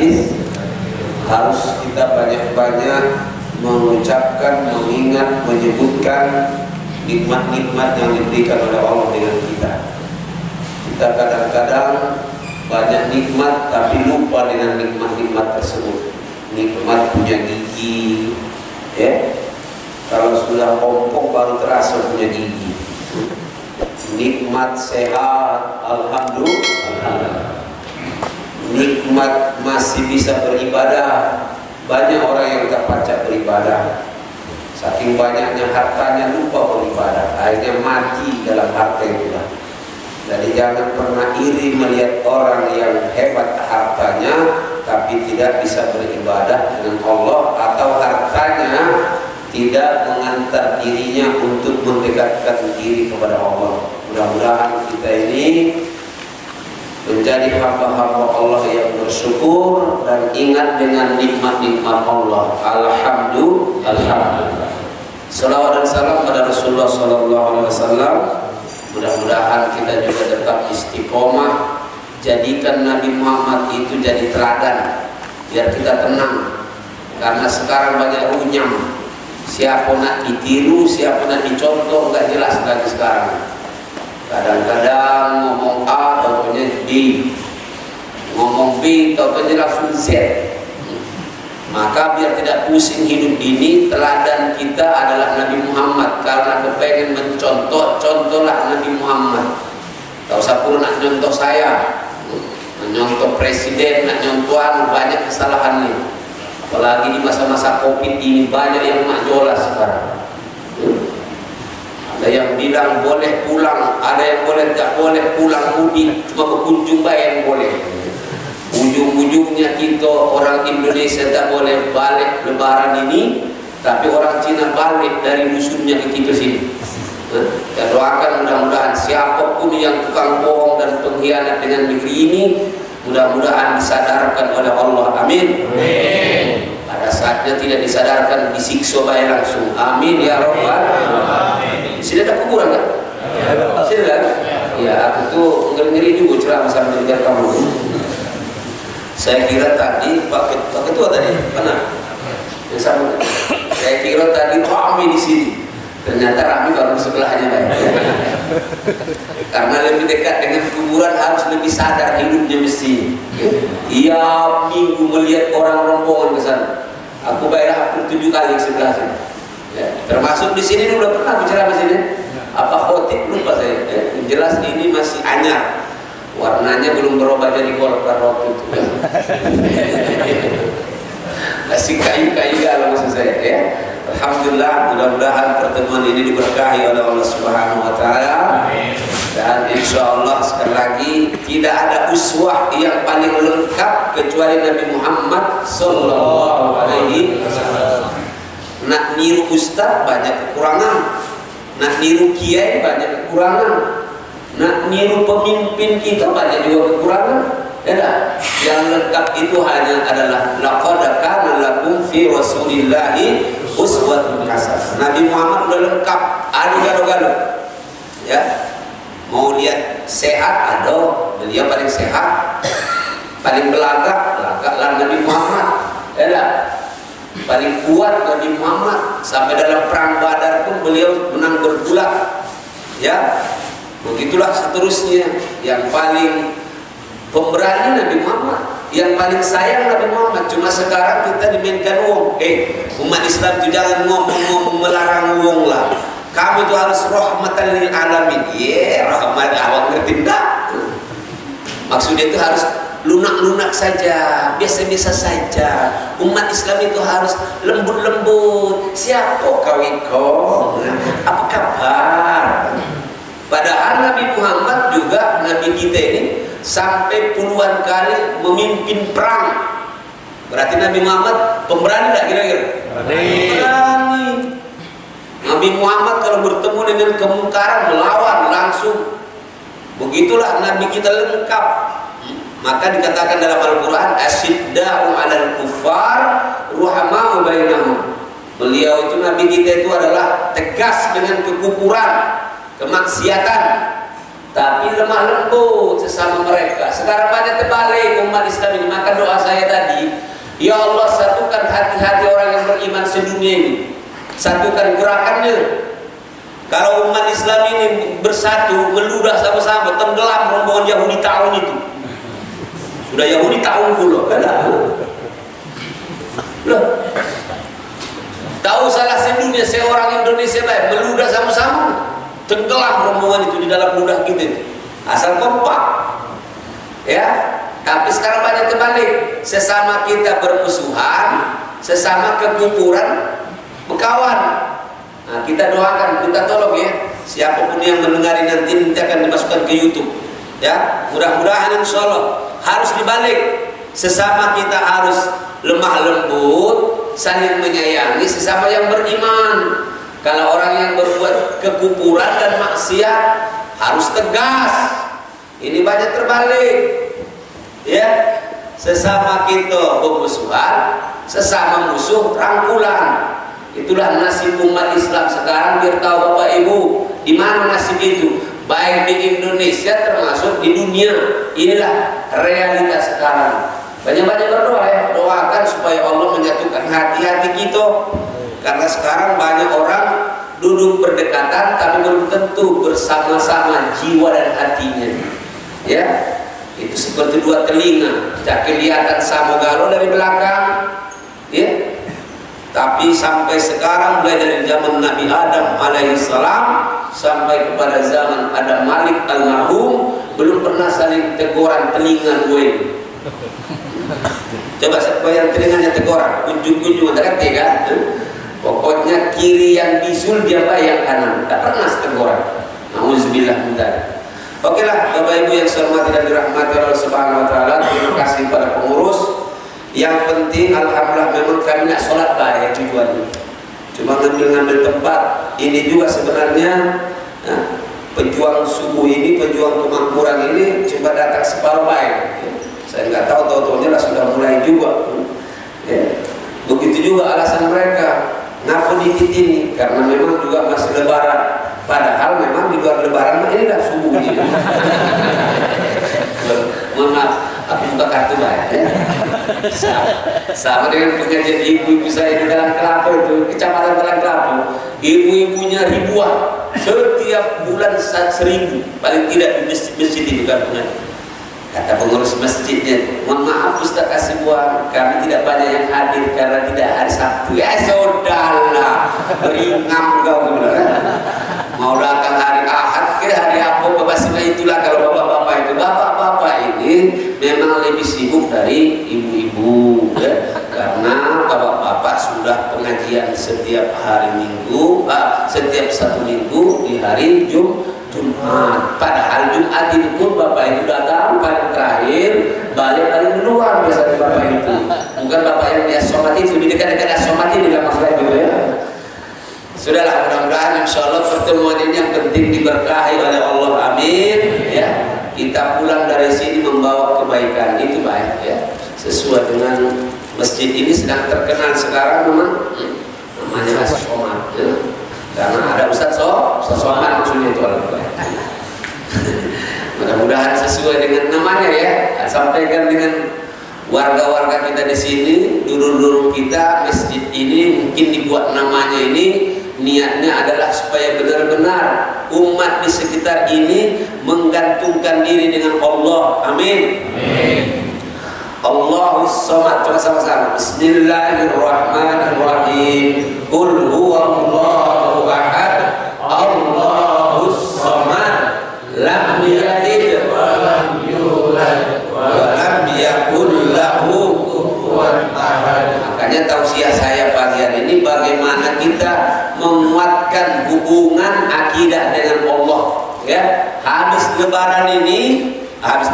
hadis, harus kita banyak-banyak mengucapkan, mengingat, menyebutkan nikmat-nikmat yang diberikan oleh Allah dengan kita. Kita kadang-kadang banyak nikmat tapi lupa dengan nikmat-nikmat tersebut. Nikmat punya gigi, ya. Kalau sudah kompok baru terasa punya gigi. Nikmat sehat, alhamdulillah. Nikmat masih bisa beribadah. Banyak orang yang terpacak beribadah. Saking banyaknya hartanya lupa beribadah, akhirnya mati dalam harta itu. Jadi jangan pernah iri melihat orang yang hebat hartanya tapi tidak bisa beribadah dengan Allah, atau hartanya tidak mengantar dirinya untuk mendekatkan diri kepada Allah. Mudah-mudahan kita ini menjadi hamba-hamba Allah yang bersyukur dan ingat dengan nikmat-nikmat Allah. Alhamdulillah. Salawat dan salam pada Rasulullah SAW. Mudah-mudahan kita juga tetap istiqomah. Jadikan Nabi Muhammad itu jadi teladan, biar kita tenang. Karena sekarang banyak runyam. Siapa nak ditiru, siapa nak dicontoh, nggak jelas lagi sekarang. Kadang-kadang ngomong A, contohnya B, ngomong B, contohnya langsung Z. Maka biar tidak pusing hidup ini, teladan kita adalah Nabi Muhammad. Karena kepengen mencontoh, contohlah Nabi Muhammad. Tak usah pun nak nyontoh saya, menyontoh presiden, nak nyontohan, banyak kesalahannya. Apalagi di masa-masa Covid ini banyak yang majolas sekarang. Ada yang bilang boleh pulang, ada yang boleh tak boleh pulang mudik, cuma berkunjung baik yang boleh. Ujung-ujungnya kita orang Indonesia tak boleh balik lebaran ini, tapi orang Cina balik dari musuhnya ke kita sini. Kita doakan mudah-mudahan siapapun yang tukang bohong dan pengkhianat dengan negeri ini, mudah-mudahan disadarkan oleh Allah. Amin. Pada saatnya tidak disadarkan, disiksa baik langsung. Amin ya Rabbal alamin. Sini ada kuburan kan? Sini kan? Ya, aku tuh ngeri-ngeri juga ceramah sambil dengar kamu. Saya kira tadi Pak Ketua tadi, mana? Yang sama. Saya kira tadi ramai di sini. Ternyata ramai baru sebelahnya baik. Karena lebih dekat dengan kuburan harus lebih sadar hidupnya mesti. Tiap minggu melihat orang rombongan ke sana. Aku baiklah hampir 7 kali ke sebelah sini. Ya, termasuk di sini udah pernah bicara di sini. Apa khotib lupa saya. Ya, jelas ini masih anyar. Warnanya belum berubah jadi golkar waktu itu. Masih kayu-kayu kalau maksud saya. Ya. Alhamdulillah, mudah-mudahan pertemuan ini diberkahi oleh Allah Subhanahu wa taala. Dan insya Allah sekali lagi tidak ada uswah yang paling lengkap kecuali Nabi Muhammad sallallahu alaihi wasallam. Nak niru ustaz banyak kekurangan, nak niru kiai banyak kekurangan, nak niru pemimpin kita banyak juga kekurangan. Ya, yang lengkap itu hanya adalah laqad kana lakum fi rasulillahi uswatun hasanah. Nabi Muhammad udah lengkap, ada gado-gado. Ya. Mau lihat sehat ada, beliau paling sehat. Paling belagak lah Nabi Muhammad. Ya. Paling kuat Nabi Muhammad, sampai dalam perang Badar pun beliau menang bergulat. Ya. Begitulah seterusnya. Yang paling pemberani Nabi Muhammad, yang paling sayang Nabi Muhammad. Cuma sekarang kita dimainkan uang. Umat Islam itu jangan ngomong melarang uang lah. Kami itu harus rahmatan lil alamin. Rahmat, awak ngerti enggak? Maksudnya itu harus lunak-lunak saja, biasa-biasa saja. Umat Islam itu harus lembut-lembut. Siapa kau iko? Apa kabar? Padahal Nabi Muhammad juga, Nabi kita ini sampai puluhan kali memimpin perang. Berarti Nabi Muhammad pemberani tak kira-kira? Berani. Nabi Muhammad kalau bertemu dengan kemungkaran melawan langsung. Begitulah Nabi kita lengkap. Maka dikatakan dalam Al-Quran, asyidda'u 'alal kuffar ruhama'u bainahum. Beliau itu, Nabi kita itu adalah tegas dengan kekufuran, kemaksiatan, tapi lemah lembut sesama mereka. Sekarang banyak terbalik umat Islam ini. Maka doa saya tadi, Ya Allah, satukan hati-hati orang yang beriman sedunia ini, satukan gerakannya. Kalau umat Islam ini bersatu, meludah sama-sama, tenggelam rombongan Yahudi tahun itu. Sudah Yahudi tahun pula, kan? Loh, tahu salah sedunia seorang Indonesia baik, meludah sama-sama, tenggelam rombongan itu di dalam ludah kita. Asal kompak, ya. Tapi sekarang banyak terbalik, sesama kita bermusuhan, sesama kekufuran, berkawan. Nah, kita doakan, kita tolong ya, siapapun yang mendengar ini nanti akan dimasukkan ke YouTube, ya. Mudah-mudahan insya Allah harus dibalik, sesama kita harus lemah lembut, saling menyayangi sesama yang beriman. Kalau orang yang berbuat kekufuran dan maksiat harus tegas. Ini banyak terbalik, ya. Sesama kita bermusuhan, sesama musuh rangkulan. Itulah nasib umat Islam sekarang. Biar tahu Bapak Ibu, di mana nasib itu, baik di Indonesia termasuk di dunia. Inilah realitas sekarang. Banyak-banyak berdoa ya, doakan supaya Allah menyatukan hati-hati kita. Karena sekarang banyak orang duduk berdekatan tapi belum tentu bersama-sama jiwa dan hatinya. Ya, itu seperti dua telinga, tak kelihatan sama galo dari belakang. Ya. Tapi sampai sekarang, mulai dari zaman Nabi Adam alaihissalam sampai kepada zaman Adam Malik almarhum, belum pernah saling teguran telinga gue. Coba siapa yang telinganya teguran, kunjung-kunjung ada kan? Pokoknya kiri yang bisul dia yang kanan, tak pernah teguran. Nauzubillah min dzalik. Oke lah, Bapak Ibu yang saya hormati dan dirahmati Allah Subhanahu wa taala, terima kasih pada pengurus. Yang penting alhamdulillah memang kami nak sholat baik tujuannya. Cuma ngambil tempat. Ini juga sebenarnya pejuang subuh ini, pejuang kemakmuran ini cuma datang separuh baik. Saya nggak tahu lah sudah mulai juga. Ya. Begitu juga alasan mereka ngaku dikit ini karena memang juga masih lebaran. Padahal memang di luar lebaran ini dah subuh ini. Mohon maaf, aku buka kartu baik ya. Sama dengan pengajian ibu-ibu saya di Dalam Kelapa itu, kecamatan Dalam Kelapa, ibu-ibunya ribuan, setiap bulan 1.000 paling tidak di masjid itu kan pengajian. Kata pengurus masjidnya, mohon maaf Ustaz kasih buang, kami tidak banyak yang hadir karena tidak hari Sabtu. Ya saudara, beringat kau mau datang hari Ahad ke hari apa, pastinya itulah kalau bapak-bapak itu. Bapak-bapak ini memang lebih sibuk dari ibu-ibu ya, karena bapak-bapak sudah pengajian setiap hari Minggu, setiap satu minggu di hari Jumat. Padahal Jumat itu pun bapak itu datang paling terakhir, balik paling duluan biasanya bapak itu. Bukan bapak yang di Asomat itu, di dekat-dekat Asomat ini nggak masalah itu ya. Sudahlah, mudah-mudahan insya Allah pertemuan ini yang penting diberkahi oleh Allah, amin ya. Kita pulang dari sini membawa kebaikan, itu baik ya. Sesuai dengan masjid ini sedang terkenal sekarang memang namanya Asomat ya. Karena ada Ustaz Somad maksudnya itu mudah-mudahan sesuai dengan namanya ya. Sampaikan dengan warga-warga kita di sini, dulu-dulu kita, masjid ini mungkin dibuat namanya ini niatnya adalah supaya benar-benar umat di sekitar ini menggantungkan diri dengan Allah, amin. Allahus Samad. Coba sama-sama. Bismillahirrahmanirrahim. Qul huwallahu ahad, Allahus Samad, lam yalid wa lam yulad wa lam yakul lahu kufuwan ahad. Makanya tausiah saya pagi hari ini bagaimana kita menguatkan hubungan akidah dengan Allah ya. Habis lebaran ini, habis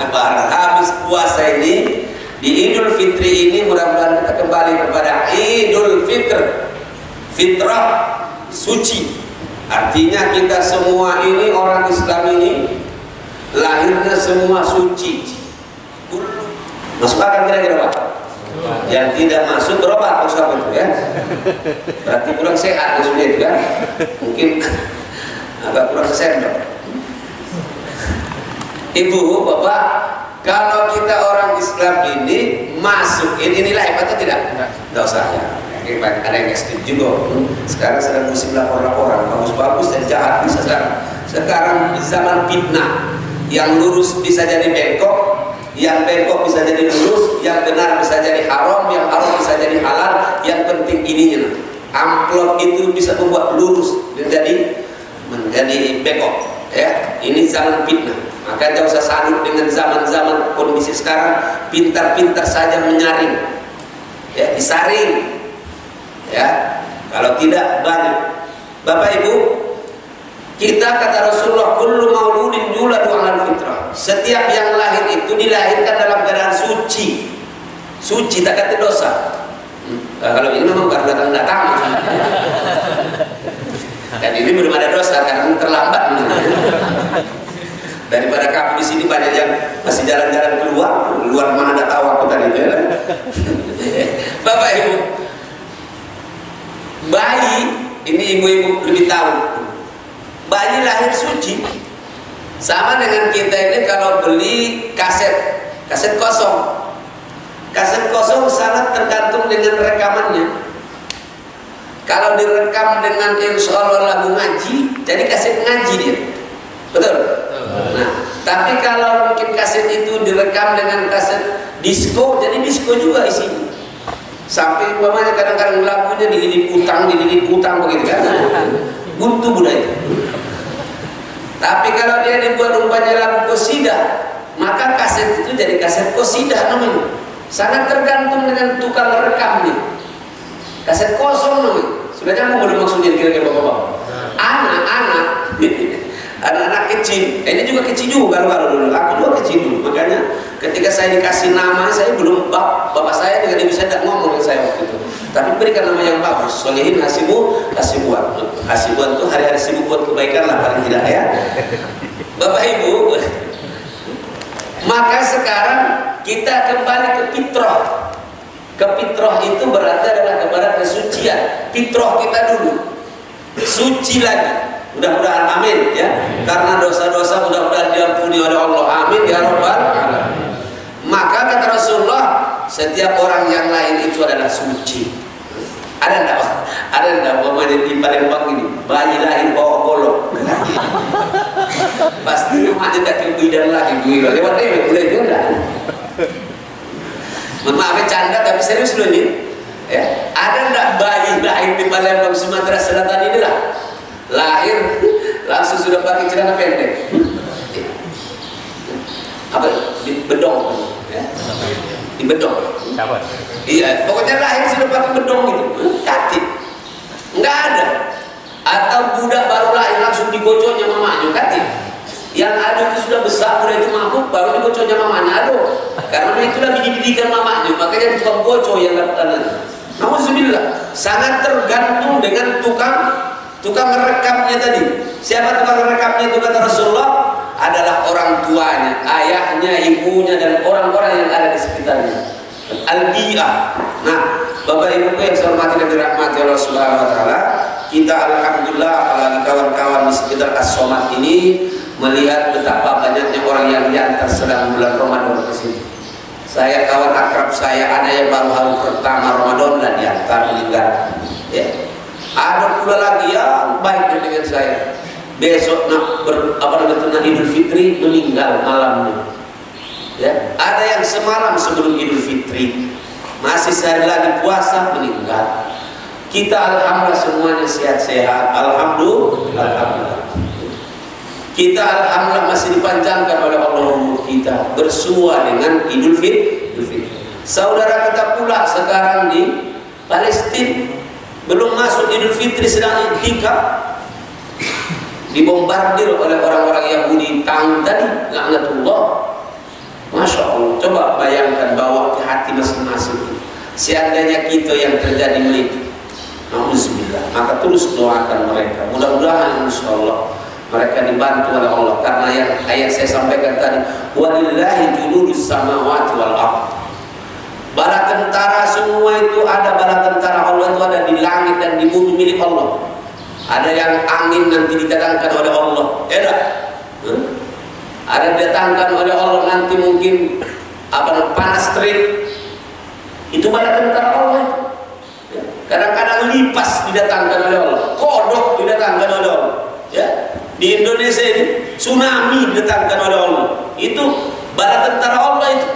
puasa ini, di Idul Fitri ini mudah-mudahan kita kembali kepada Idul Fitr, fitrah suci. Artinya kita semua ini orang Islam ini lahirnya semua suci. Masuk akal kira-kira Pak? Yang tidak masuk berobat maksudnya itu ya. Berarti kurang sehat maksudnya itu kan? Mungkin agak kurang sehat. Ibu, bapak, kalau kita orang Islam ini masuk inilah hebat atau tidak? Tidak usah ya. Ada yang ekstrim juga. Sekarang sedang musim lapor-laporan, bagus-bagus dan jahat bisa sekarang. Sekarang zaman fitnah, yang lurus bisa jadi bengkok, yang bengkok bisa jadi lurus, yang benar bisa jadi haram, yang haram bisa jadi halal. Yang penting ininya, amplop itu bisa membuat lurus menjadi bengkok. Ya, ini zaman fitnah. Maka jangan usah salut dengan zaman-zaman kondisi sekarang. Pintar-pintar saja menyaring, ya, disaring. Ya, kalau tidak banyak. Bapak Ibu, kita kata Rasulullah, kullu mauludin yuladu 'alal fitrah. Setiap yang lahir itu dilahirkan dalam keadaan suci. Suci tak kata dosa. Nah, kalau ini memang baru datang-datang. Dan ini belum ada dosa karena terlambat. Daripada kamu di sini banyak yang masih jalan-jalan keluar mana ada tahu aku tadi itu. Ya. Bapak Ibu, bayi ini ibu-ibu lebih tahu. Bayi lahir suci. Sama dengan kita ini kalau beli kaset kosong. Kaset kosong sangat tergantung dengan rekamannya. Kalau direkam dengan insya Allah lagu ngaji, jadi kaset ngaji dia. Betul? Nah, tapi kalau mungkin kaset itu direkam dengan kaset disco, jadi disco juga isinya. Sampai umpamanya kadang-kadang lagunya dililit utang begitu kan. Buntu budaya. Tapi kalau dia dibuat umpamanya lagu qasidah, maka kaset itu jadi kaset qasidah namanya. Sangat tergantung dengan tukang rekamnya. Kaset kosong namanya. Sudah nyambung belum maksudnya kira-kira bapak-bapak? Anak-anak kecil, ini juga kecil juga kalau dulu. Aku juga kecil dulu. Makanya ketika saya dikasih nama, saya belum bapak saya dengan ibu saya tidak ngomong dengan saya waktu itu. Tapi berikan nama yang bagus. Solihin hasibuan. Hasibuan itu hari-hari sibuk buat kebaikan lah paling tidak ya. Bapak Ibu, maka sekarang kita kembali ke fitrah. Ke fitrah itu berarti adalah kepada kesucian. Fitrah kita dulu suci lagi. Mudah-mudahan amin ya. Karena dosa-dosa mudah-mudahan diampuni oleh Allah. Amin ya rabbal alamin. Maka kata Rasulullah, setiap orang yang lain itu adalah suci. Ada enggak? Ada enggak pemain di Palembang ini? Bayi lahir bawa golok. Pasti rumahnya tak kebidan lagi gue. Lewat udah itu enggak. Maaf canda tapi serius loh ini. Ya, ada enggak bayi lahir di Palembang Sumatera Selatan ini lah? Lahir langsung sudah pakai celana pendek. Apa? Di bedong, ya? Di bedong. Iya, pokoknya lahir sudah pakai bedong gitu. Katit. Enggak ada. Atau budak baru lahir langsung digocoknya mamanya, katit. Yang ada itu sudah besar, udah itu mabuk, baru digocoknya mamanya. Aduh, karena itulah dididikan mamanya, makanya tukang gocok yang lakukan. Nauzubillah, sangat tergantung dengan tukang merekamnya tadi. Siapa tukang merekamnya itu kata Rasulullah? Adalah orang tuanya, ayahnya, ibunya, dan orang-orang yang ada di sekitarnya. Al-bi'ah. Nah, Bapak Ibu yang saya hormati dan dirahmati Allah Subhanahu wa taala, kita alhamdulillah apalagi kawan-kawan di sekitar As-Somad ini melihat betapa banyaknya orang yang diantar sedang bulan Ramadan ke sini. Saya kawan akrab saya ada yang baru hari pertama Ramadan dan diantar meninggal. Ya. Ada pula lagi yang baik dengan saya. Besok nak Idul Fitri meninggal malamnya. Ya, ada yang semalam sebelum Idul Fitri masih sehari lagi puasa meninggal. Kita alhamdulillah semuanya sehat-sehat. Alhamdulillah. Kita alhamdulillah masih dipanjangkan oleh Allah umur kita bersua dengan Idul Fitri. Saudara kita pula sekarang di Palestina belum masuk Idul Fitri sedang i'tikaf, dibombardir oleh orang-orang Yahudi tahun tadi, laknatullah. Masya Allah, coba bayangkan, bawa ke hati masing-masing. Seandainya kita yang terjadi melitu, nauzubillah, maka terus doakan mereka. Mudah-mudahan insya Allah mereka dibantu oleh Allah. Karena yang ayat saya sampaikan tadi, walillahi junudus samawati wal ardh. Bala tentara semua itu ada, bala tentara Allah itu ada di langit dan di bumi milik Allah. Ada yang angin nanti dicadangkan oleh Allah. ada didatangkan oleh Allah nanti mungkin panas terik, itu bala tentara Allah. Kadang-kadang lipas didatangkan oleh Allah, kodok didatangkan oleh Allah. Ya, di Indonesia ini tsunami didatangkan oleh Allah. Itu bala tentara Allah itu.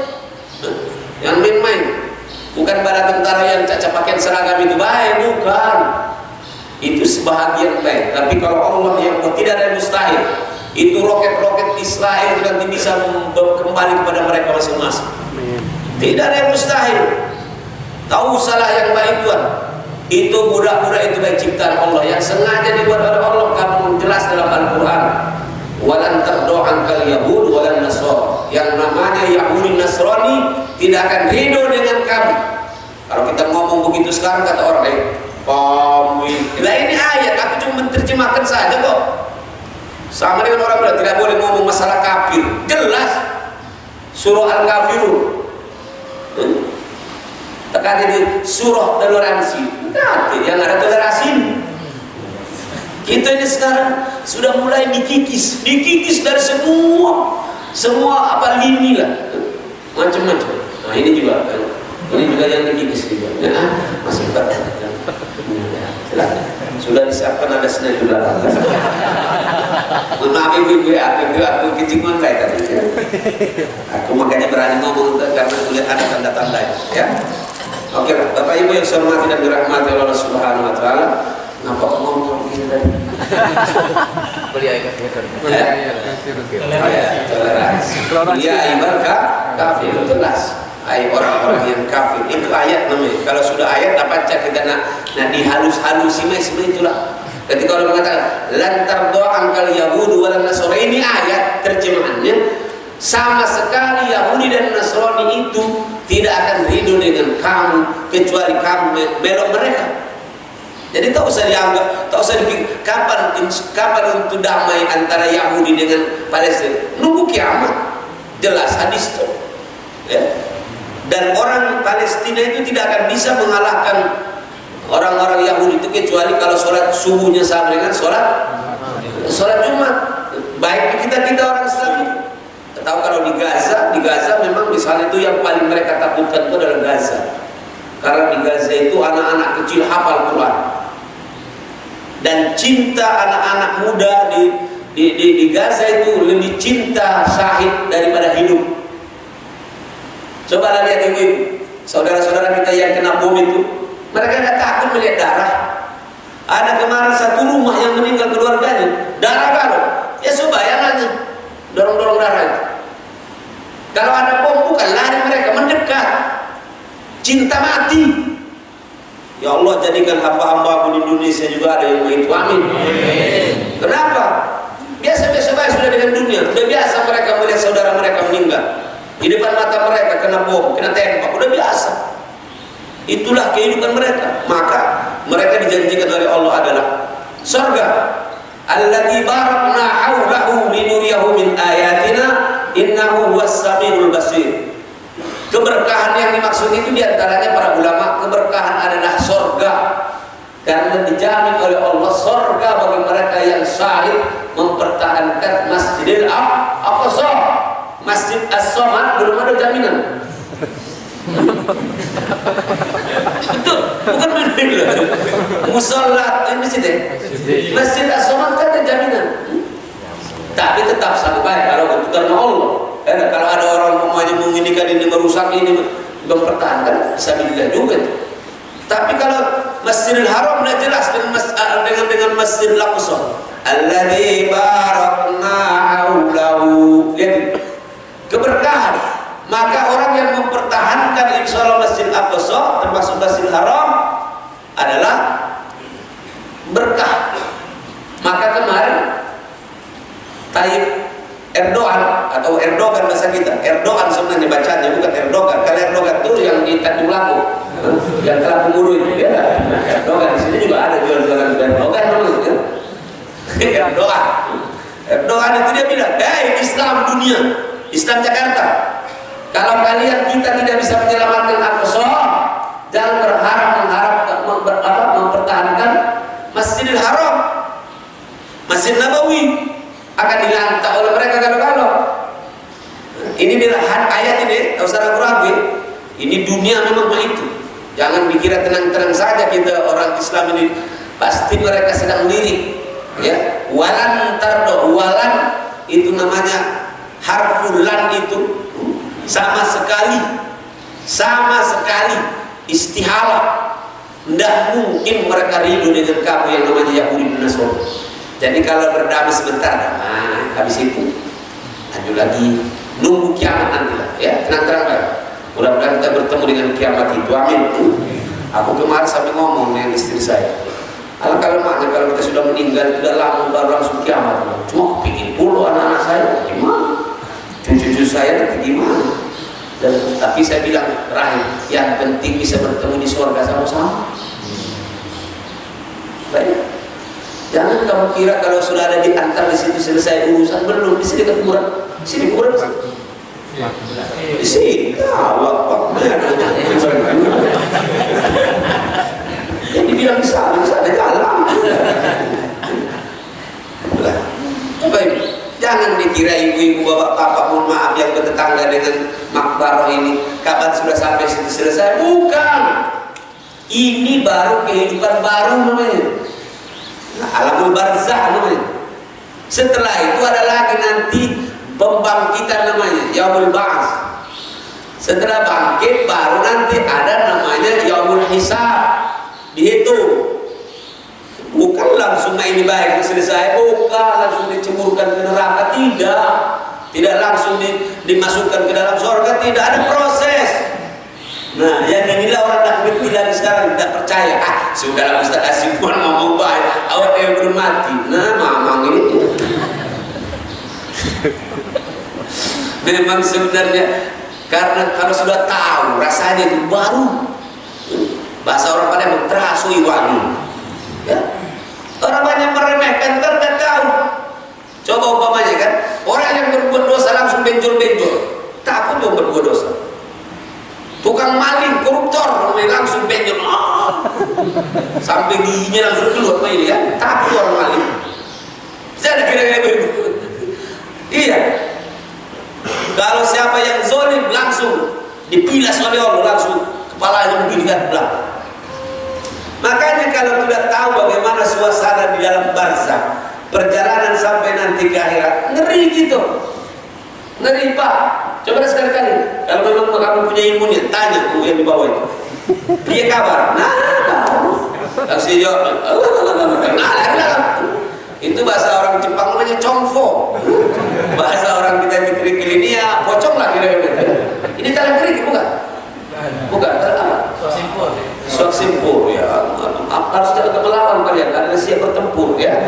Yang main-main. Bukan bala tentara yang caca pakaian seragam itu baik, bukan. Itu sebahagian baik. Tapi kalau Allah yang tidak ada yang mustahil, itu roket-roket Israel itu nanti bisa kembali kepada mereka masing-masing. Tidak ada yang mustahil. Tahu salah yang baik Tuhan. Itu budak-budak itu baik ciptaan Allah yang sengaja dibuat oleh Allah. Kamu jelas dalam Al-Quran. Walan tardo ankal Yahud walan Nasrani. Yang namanya Yahudi Nasrani tidak akan ridho dengan kamu. Kalau kita ngomong begitu sekarang kata orang pamit. Nah ini ayat, aku cuma menerjemahkan saja kok. Sama dengan orang bilang tidak boleh ngomong masalah kafir. Jelas surah Al-Kafirun. Tekan di surah toleransi. Nanti yang ada toleransi. Kita ini sekarang sudah mulai dikikis dari semua lini lah, macam-macam. Nah ini juga yang dikikis juga. Nah, masih bertanya. Sudah disiapkan ada snack di belakang. Maaf ibu aku kecingan baik tadi. Aku makanya berani ngomong karena kulihat ada tanda-tanda ya. Oke, Bapak Ibu yang saya hormati dan dirahmati oleh Allah Subhanahu Wa Taala. Ngapa ngomong begini tadi? Toleransi. Dia ibarat kafir jelas. Orang-orang yang kafir itu ayat namanya. Kalau sudah ayat apa cak kita nak dihalus-halusi itulah. Ketika Allah mengatakan lantar doa angkal Yahudi wal Nasrani, ini ayat terjemahannya sama sekali Yahudi dan Nasrani itu tidak akan ridho dengan kamu kecuali kamu belok mereka. Jadi tak usah dianggap, tak usah dipikir kapan untuk damai antara Yahudi dengan Palestina. Nunggu kiamat. Jelas hadis itu. Ya. Dan orang Palestina itu tidak akan bisa mengalahkan orang-orang Yahudi itu kecuali kalau sholat subuhnya sama dengan sholat Jumat. Baik di kita orang Islam itu. Tahu kalau di Gaza memang misalnya itu yang paling mereka takutkan itu adalah Gaza. Karena di Gaza itu anak-anak kecil hafal Quran. Dan cinta anak-anak muda di Gaza itu lebih cinta syahid daripada hidup. Coba lihat ibu-ibu, saudara-saudara kita yang kena bom itu, mereka tidak takut melihat darah. Ada kemarin satu rumah yang meninggal keluarganya, darah kalau, ya sebayangannya, dorong-dorong darah itu. Kalau ada bom bukan lari mereka, mendekat, cinta mati. Ya Allah jadikan hamba-hambamu di Indonesia juga ada yang begitu, amin. Kenapa? Biasa-biasa baik sudah dengan dunia, sudah biasa mereka melihat saudara mereka meninggal. Di depan mata mereka kena bom, kena tembak, udah biasa. Itulah kehidupan mereka. Maka mereka dijanjikan oleh Allah adalah surga. Alladzi barakna haulahu linuriyahu min ayatina innahu huwas-samiul basir. Keberkahan yang dimaksud itu diantaranya para ulama, keberkahan adalah surga. Karena dijamin oleh Allah surga bagi mereka yang syahid mempertahankan Masjidil Aqsa. Masjid As-Somad belum ada jaminan. Betul, bukan benar. Musola ini masjid. Masjid As-Somad kan ada jaminan. Tapi tetap sangat baik kalau itu karena Allah. Kalau ada orang menginginkan ini merusak ini mempertahankan, bisa dilihat juga. Tapi kalau Masjidil Haram sudah jelas dengan Masjidil Aqsa. Alladzi barakna haulahu. Lihat keberkahan. Maka orang yang mempertahankan insyaallah Masjid Aqsa termasuk Masjidil Haram adalah berkah. Maka kemarin Tayyip Erdogan atau Erdogan bahasa kita, Erdogan sebenarnya bacanya bukan Erdogan. Kalau Erdogan itu yang di Tanjung Lago, yang telah pembunuh itu ya. Erdogan di sini juga ada jual-jualan Erdogan namanya. Erdogan. Erdogan itu dia bilang, Islam dunia, Islam Jakarta. Kalau kalian kita tidak bisa menyelamatkan Al-Aqsa, jangan mempertahankan Masjidil Haram, Masjid Nabawi akan dilantak oleh mereka kalau dunia memang begitu. Jangan dikira tenang-tenang saja kita orang Islam ini, pasti mereka sedang lirik. Ya, walan tardo, walan itu namanya harful lan, itu sama sekali istihala, tidak mungkin mereka ridho dengan kamu yang namanya Yahudi dan Nasrani. Jadi kalau berdamai sebentar, habis itu lanjut lagi, nunggu kiamat nanti lah, ya, tenang-tenang baik. Mudah-mudahan kita bertemu dengan kiamat itu, amin. Aku kemarin sampai ngomong dengan istri saya, alangkah lemahnya kalau kita sudah meninggal tidak lama baru langsung kiamat. Cuma kepingin puluh anak-anak saya gimana, cucu-cucu saya nanti gimana. Tapi saya bilang terakhir, yang penting bisa bertemu di surga sama-sama. Baik, jangan kamu kira kalau sudah ada di antar di situ selesai urusan, belum. Di sini kuburan, di sini kuburan, di sini. Yang dibilang bisa ada jalan. Baik, jangan dikira ibu-ibu, bapak-bapak, mohon maaf, yang bertetangga dengan makbaroh ini kapan sudah sampai situ selesai. Bukan, ini baru kehidupan baru namanya, alamul barzah namanya. Setelah itu ada lagi nanti pembangkitan namanya yaumul ba'ats. Setelah bangkit baru nanti ada namanya yaumul hisab, dihitung. Bukan langsung ini baik selesai, bukan langsung dicemurkan ke neraka, tidak langsung dimasukkan ke dalam surga, tidak, ada proses. Nah, yang inilah orang nak bilang sekarang tidak percaya. Sudahlah Ustaz Asifuan ngomong baik, awak yang belum mati. Nah, mamang ini memang sebenarnya karena kalau sudah tahu rasanya itu baru, bahasa orang pada terasui wangi. Ya, orang banyak meremehkan karena tahu. Coba umpamanya kan, orang yang berbuat dosa langsung benjol-benjol, takut dong berbuat dosa. Tukang maling, koruptor, langsung benjol, sampai giginya langsung keluar ini kan, takut orang maling. Saya kira-kira begitu. Iya. Kalau siapa yang zalim langsung dipilas oleh Allah, langsung kepalanya begini kan belakang. Makanya kalau tidak tahu bagaimana suasana di dalam barzah, perjalanan sampai nanti ke akhirat, ngeri gitu, ngeri Pak. Coba sekali-kali, kalau memang kamu punya ilmunya, tanya tuh yang di bawah itu, dia kabar, langsung jawab, itu bahasa orang Jepang namanya congfo, bahasa orang kita di kerikil ini ya pocong lah kira-kira. Ini jalan kerikil bukan? Bukan, apa? Sok simpur ya, harus jalan melawan kalian, karena siap bertempur ya.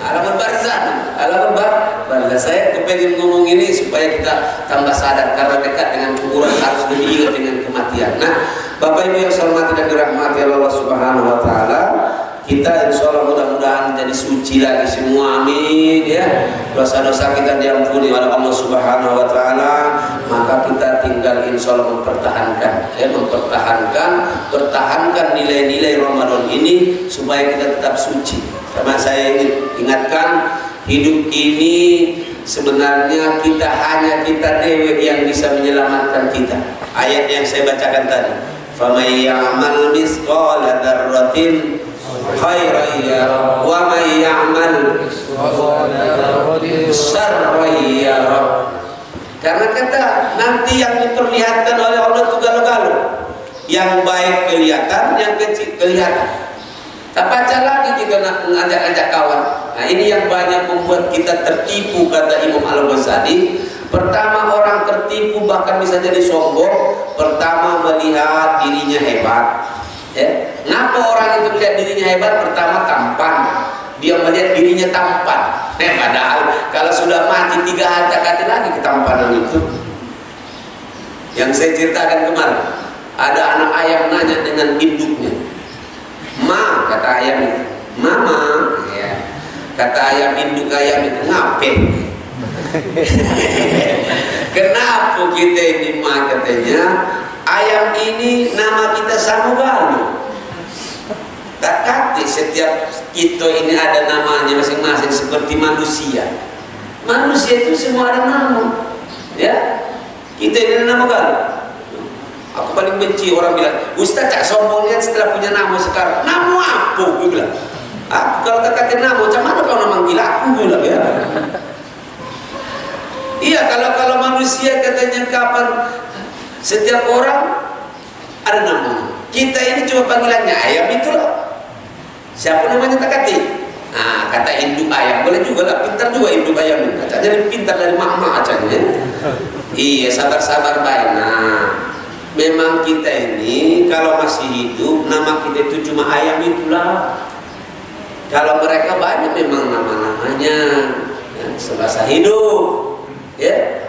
Alaman barzah, alaman barzah. Saya kepengen ngomong ini supaya kita tambah sadar, karena dekat dengan kuburan harus lebih ingat dengan kematian. Nah, Bapak Ibu yang saya hormati dan dirahmati Allah Subhanahu Wa Taala, kita insya Allah mudah-mudahan jadi suci lagi semua, amin ya. Dosa-dosa kita diampuni oleh Allah Subhanahu Wa Taala, maka kita tinggal insya Allah mempertahankan nilai-nilai Ramadan ini supaya kita tetap suci. Sama saya ingin ingatkan, hidup ini sebenarnya kita dewe yang bisa menyelamatkan kita. Ayat yang saya bacakan tadi, faman ya'mal misqala dzarratin khairan yarah wa man ya'mal syarran yarah. Karena kata nanti yang diperlihatkan oleh Allah itu galau-galau, yang baik kelihatan, yang kecil kelihatan. Tak baca lagi kita nak mengajak-ajak kawan. Nah, ini yang banyak membuat kita tertipu, kata Imam Al-Ghazali. Pertama, orang tertipu bahkan bisa jadi sombong. Pertama, melihat dirinya hebat. Ya, ngapa orang itu melihat dirinya hebat? Pertama, tampan. Dia melihat dirinya tampan. Padahal kalau sudah mati 3 hati lagi ketampanan itu. Yang saya ceritakan kemarin, ada anak ayam nanya dengan induknya. Ma, kata ayam itu, mama, ya. Kata ayam, induk ayam itu, ngapain? Kenapa kita ini ma, katanya, ayam ini nama kita Samugalu. Tak kata setiap kita ini ada namanya masing-masing seperti manusia. Manusia itu semua ada nama, ya. Kita ini nama Galuh. Aku paling benci orang bilang, Ustaz cak sombong lihat setelah punya nama sekarang. Nama apa? Gue bilang. Aku kalau katakan nama, macam mana kau nama manggil aku? Gue bilang ya. Iya, kalau manusia katanya kapan setiap orang ada nama. Kita ini cuma panggilannya ayam itulah. Siapa namanya tak kati? Nah, kata induk ayam boleh juga lah, pintar juga induk ayam. Katanya lebih pintar dari mama acanya. Iya, sabar-sabar baik. Nah, memang kita ini kalau masih hidup nama kita itu cuma ayam itulah. Kalau mereka banyak memang nama-namanya ya, semasa hidup, ya.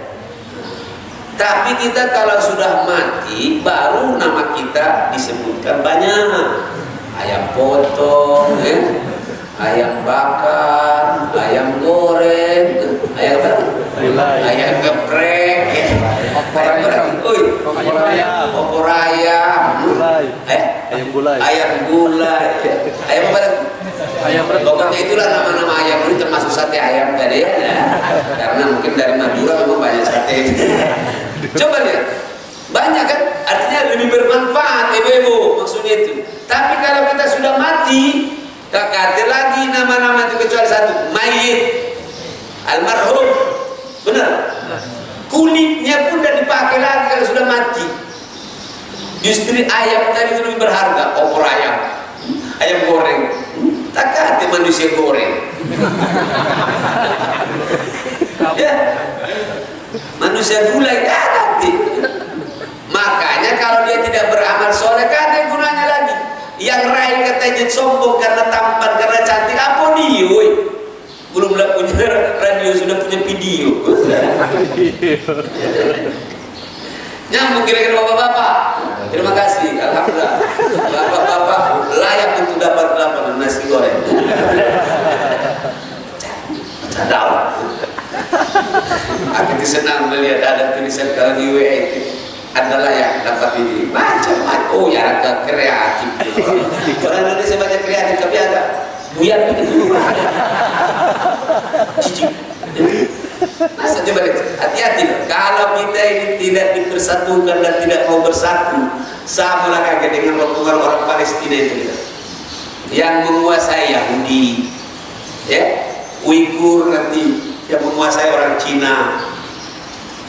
Tapi kita kalau sudah mati baru nama kita disebutkan banyak. Ayam potong, ya. Ayam bakar, ayam goreng, ayam geprek, ya. Opor ayam, ayam gulai, ayam apa? Ayam pokoknya itulah nama-nama ayam ini termasuk sate ayam tadi ya. Karena mungkin dari Madura memang banyak sate. Coba lihat, banyak kan? Artinya lebih bermanfaat ibu-ibu maksudnya itu. Tapi kalau kita sudah mati, tak ada lagi nama-nama itu kecuali satu, mayit, almarhum, benar? Kulitnya pun tidak dipakai lagi kalau sudah mati. Justru ayam tadi itu lebih berharga, opor ayam, ayam goreng. Tak ada manusia goreng. Ya, manusia gulai tak ada. Makanya kalau dia tidak beramal soleh, kan ada gunanya lagi. Yang lain katanya sombong karena tampan, karena cantik, apa dia? Woy? Belum punya radio, sudah punya video. Nyambung kira-kira bapak-bapak. Terima kasih, alhamdulillah. Bapak-bapak layak untuk dapat lapangan nasi goreng. Cadau. Aku senang melihat ada tulisan kalau di WA itu adalah yang dapat ini macam-macam. Oh ya, agak kreatif. Orang Indonesia banyak kreatif, tapi ada buyar gitu. Cici. Masa coba lihat, hati-hati kalau kita ini tidak dipersatukan dan tidak mau bersatu, sama lah kayak dengan rombongan orang Palestina itu yang menguasai Yahudi, ya, Uighur nanti yang menguasai orang Cina.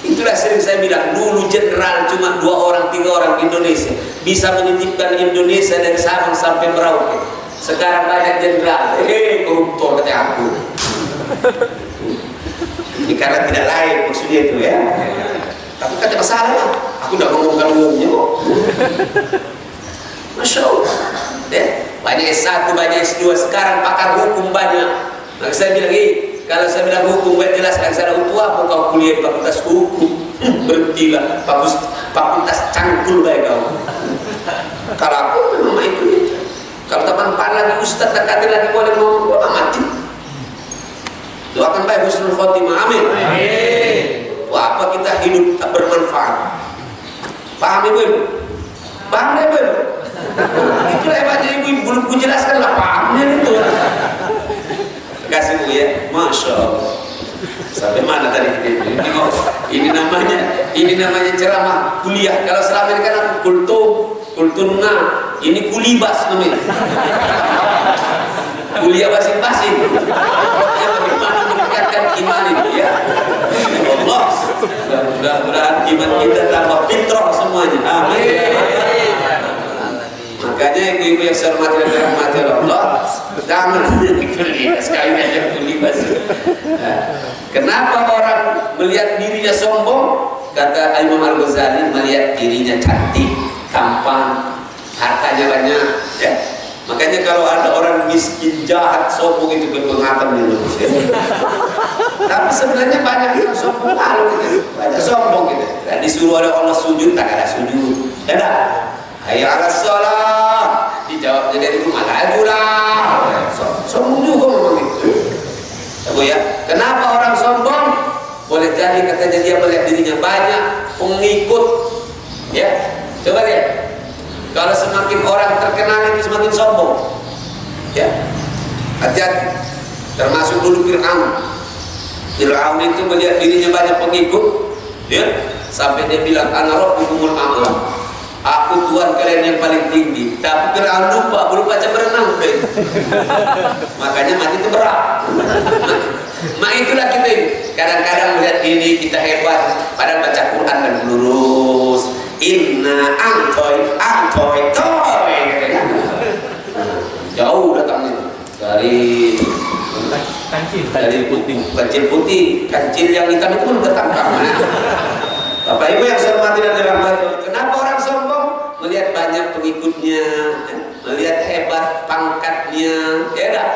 Itulah sering saya bilang, dulu jenderal cuma 2 orang 3 orang di Indonesia bisa menitipkan Indonesia dari Sabang sampai Merauke. Sekarang banyak jenderal, koruptor kata aku. Ini karena tidak lain maksudnya itu ya. Tapi kata masalah lah, aku tidak ngomongkan umumnya kok. Masya Allah ya, banyak S1, banyak S2, sekarang pakar hukum banyak. Maka saya bilang, kalau saya bilang hukum, saya jelaskan saya untuk apa kau kuliah di fakultas hukum. Berhentilah, fakultas cangkul baik kau. Kalau aku memang itu. Kalau teman-teman lagi ustaz tak kata lagi boleh ngomong, mati. Doakan baik husnul khotimah, amin. Wah, apa kita hidup tak bermanfaat? Paham ibu? Paham ibu? Itulah hebatnya ibu, belum ku jelaskan lah pahamnya itu. Terima kasih Bu ya, masya Allah. Sampai mana tadi kita ini namanya ceramah kuliah. Kalau selama ini kan aku kulturna, ini kulibas namanya. Kuliah basing-basing. Bagaimana meningkatkan iman itu ya? Allah, mudah-mudahan iman kita tambah fitrah semuanya. Amin. Makanya ibu-ibu yang saya hormati dan dirahmati Allah, jangan sekali aja kulibas. Kenapa orang melihat dirinya sombong? Kata Imam Al-Ghazali, melihat dirinya cantik, tampan, hartanya banyak, ya. Makanya kalau ada orang miskin, jahat, sombong itu kebangatan di Indonesia. Tapi sebenarnya banyak yang sombong, banyak sombong gitu. Dan disuruh oleh Allah sujud, tak ada sujud. Ya tak? Hayya 'alas shalah, dijawabnya dari rumah lagi lah. Sombong juga memang itu. Tahu ya? Kenapa orang sombong? Boleh jadi katanya dia melihat dirinya banyak pengikut. Ya, coba lihat. Kalau semakin orang terkenal itu semakin sombong. Ya, hati-hati. Termasuk dulu Fir'aun. Fir'aun itu melihat dirinya banyak pengikut, ya, sampai dia bilang, "Ana rabbukumul a'la." Aku kemuliaan yang paling tinggi. Tapi Firaun lupa, belum baca berenang udah itu. Makanya mati itu berat. Itulah kita ini. Kadang-kadang melihat ini kita hebat, padahal baca Quran dan lurus. Inna angtoy toy. Jauh datangnya dari kancil putih, kancil yang hitam itu pun tertangkap. Bapak Ibu yang saya hormati dan dirahmati, kenapa orang sombong? Melihat banyak pengikutnya, melihat hebat pangkatnya, ya dah.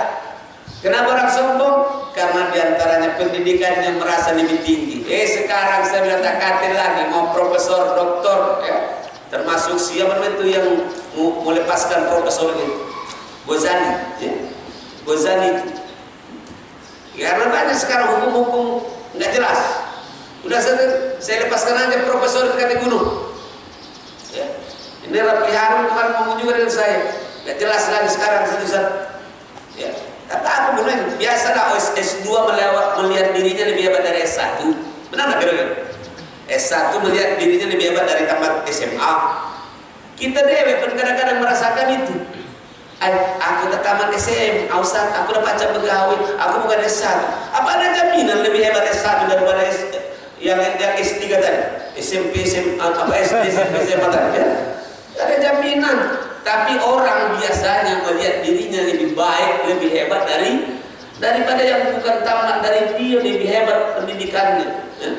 Kenapa orang sombong? Karena diantaranya pendidikannya merasa lebih tinggi. Sekarang saya bilang tak katil lagi, mau profesor, doktor, ya. Termasuk siapa itu yang mau lepaskan profesor itu? Ghazali, ya. Ghazali itu. Karena banyak sekarang hukum-hukum nggak jelas. Udah saya lepaskan aja profesor di kaki gunung. Ya. Ini Rapi Harun kemarin mengunjungi dengan saya. Nggak jelas lagi sekarang satu-satu. Ya. Tapi apa gunanya? Biasalah S2 melihat dirinya lebih hebat dari S1. Benar nggak kira-kira? S1 melihat dirinya lebih hebat dari tamat SMA. Kita dewe pun kadang-kadang merasakan itu. Aku tak tamat SMA, Ustaz, aku udah baca pegawai, aku bukan S1. Apa ada jaminan lebih hebat S1 daripada yang S3 tadi? SMP, SMA, SD, SMP, SMA tadi ya? Tak ada jaminan. Tapi orang biasanya melihat dirinya lebih baik, lebih hebat daripada yang bukan tamat dari dia, lebih hebat pendidikannya. Ya?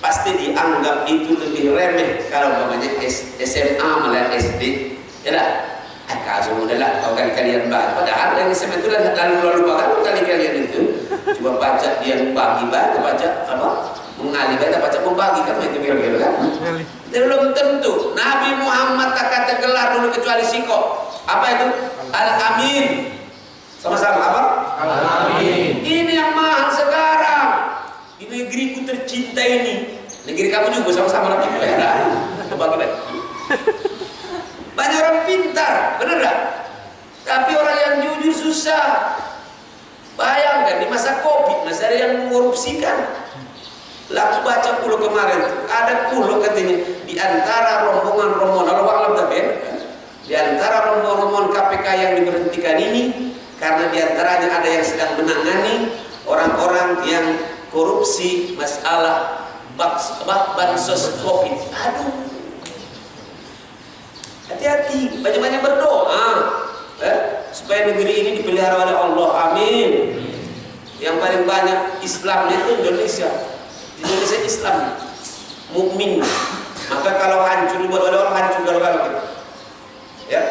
Pasti dianggap itu lebih remeh kalau namanya SMA melihat SD. Ya dah. Kalau udahlah, kau kalian bahas. Padahal yang SMA itu lalu kali kalian itu coba baca dia baca apa? Mengalir baca membagi kan itu kira-kira kan? Belum tentu. Nabi Muhammad tak kata gelar dulu kecuali siko. Apa itu? Al-Amin. Sama-sama apa? Al-Amin. Ini yang mahal sekarang. Di negeriku tercinta ini. Negeri kamu juga sama-sama nanti bayar. Bagi baik. Banyak orang pintar, benar gak? Tapi orang yang jujur susah. Bayangkan di masa Covid masih ada yang mengkorupsikan. Lalu baca pulau kemarin tuh, ada pulau katanya di antara rombongan Allah alam tapi di antara rombongan KPK yang diberhentikan ini karena di antaranya ada yang sedang menangani orang-orang yang korupsi masalah bansos Covid. Aduh. Hati-hati, banyak-banyak berdoa supaya negeri ini dipelihara oleh Allah. Amin. Yang paling banyak Islamnya itu Indonesia. Indonesia Islam, mukmin. Maka kalau hancur dibuat oleh orang hancur kalau kita. Ya,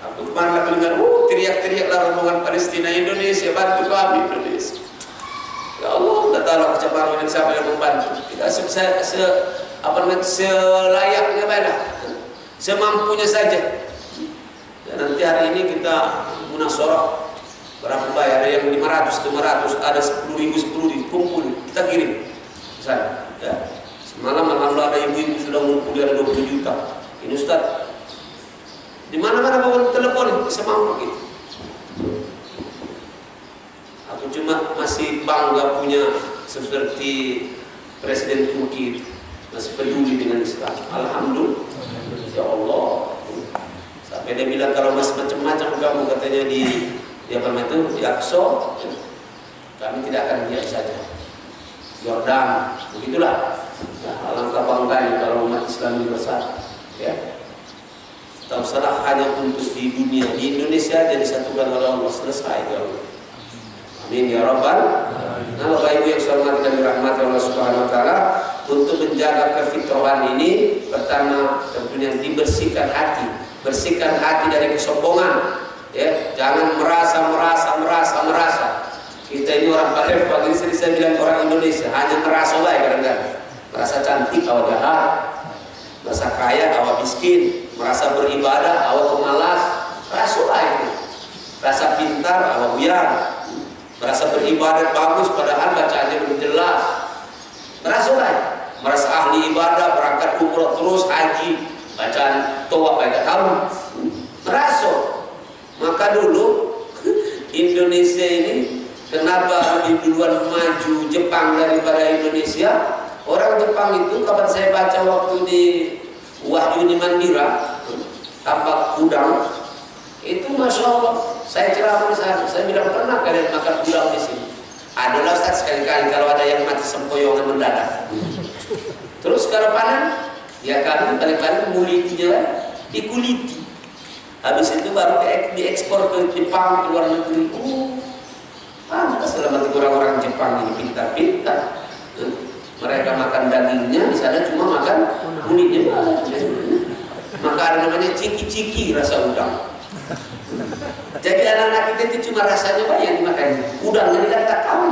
aku kemarin lagi dengar, teriak-teriaklah rombongan Palestina Indonesia bantu kami Indonesia. Ya Allah, tidak tahu kecemaran dan siapa yang membantu. Kita selayaknya baiklah. Semampunya saja. Dan nanti hari ini kita munasyarah berapa bayar, ada yang 500, ada 10.000 kumpul kita kirim sana. Ya. Semalam alhamdulillah ada ibu-ibu sudah mengumpul ada 20 juta. Ini Ustaz, di mana-mana bawa telepon semampu kita. Aku cuma masih bangga punya seperti Presiden Turki, masih peduli dengan Islam. Alhamdulillah. Ya Allah, sampai dia bilang kalau masih macam-macam kamu katanya di apa itu di Aqsa, kami tidak akan diam saja. Yordan, begitulah. Nah, alangkah bangganya kalau umat Islam ini bersatu. Ya, tak usahlah hanya untuk di dunia, di Indonesia jadi disatukan oleh Allah, selesai ya Allah. Amin ya Rabbal. Nah, Bapak Ibu yang saya hormati dan dirahmati Allah Subhanahu Wa Taala, untuk menjaga kefitrahan ini, pertama tentunya dibersihkan hati, bersihkan hati dari kesombongan. Ya, jangan merasa. Kita ini orang Palembang, ini sering saya bilang orang Indonesia hanya merasa baik kadang-kadang, merasa cantik awal jahat, merasa kaya awal miskin, merasa beribadah awal pemalas, merasa baik, merasa pintar awal buyar, merasa beribadah bagus padahal bacaannya belum jelas, merasa baik. Merasa ahli ibadah, berangkat umroh terus, haji, bacaan tawaf pada tahun, merasa. Maka dulu Indonesia ini kenapa lebih duluan maju Jepang daripada Indonesia? Orang Jepang itu kapan saya baca waktu di Wahyu di Mandira, tambak udang itu masya Allah. Saya ceramah di sana, saya bilang pernah kalian makan udang di sini? Adalah Ustaz sekali-kali kalau ada yang mati sempoyongan mendadak. Terus kalau panen, ya kami paling-paling mulitinya dikuliti. Habis itu baru diekspor ke Jepang, ke luar negeri. Pantas dalam orang-orang Jepang ini pintar-pintar. Mereka makan dagingnya, di sana cuma makan kulitnya. Maka ada namanya ciki-ciki rasa udang. Jadi anak-anak kita itu cuma rasanya banyak yang dimakan. Udangnya tidak tak kawan.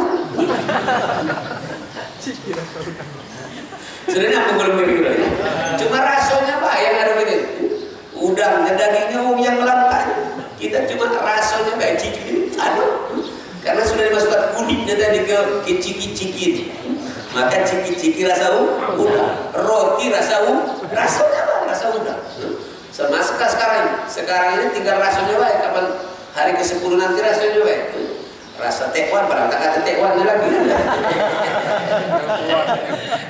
Sebenarnya aku belum begitu ya. Cuma rasanya pak yang ada gitu. Udangnya dagingnya yang melantai. Kita cuma rasanya kayak ciki. Aduh. Karena sudah dimasukkan kulitnya tadi ke ciki-ciki ini. Maka ciki-ciki rasa udang, roti rasa rasanya apa? Rasa udang. Sama sekarang ini tinggal rasanya baik. Kapan hari ke-10 nanti rasanya baik. Rasa tekwan, padahal tak kata tekwannya lagi.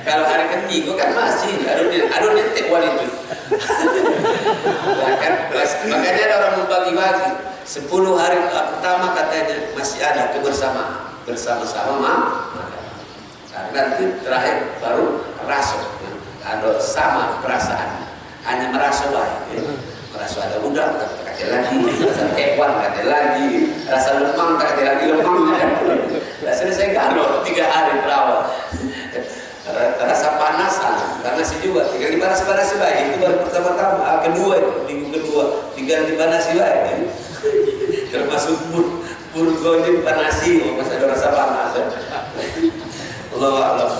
Kalau hari ke-3 kan masih adunya tekwan itu. Nah, kan, makanya ada orang membagi-bagi 10 hari pertama katanya masih ada kebersamaan bersama-sama nah, nanti terakhir baru rasa ada sama perasaan hanya merasa baik ya. Merasa ada udang tak kata lagi, rasa tekwan kata lagi, rasa lemang tak kata lagi lemang rasanya saya galau 3 hari terawal. Rasa panas karena sih juga tinggal dipanas-panasi baik itu baru pertama-tama kedua itu minggu kedua tinggal dipanasi baik ya. Termasuk purgonya dipanasi masih ada rasa panas ya. Allah.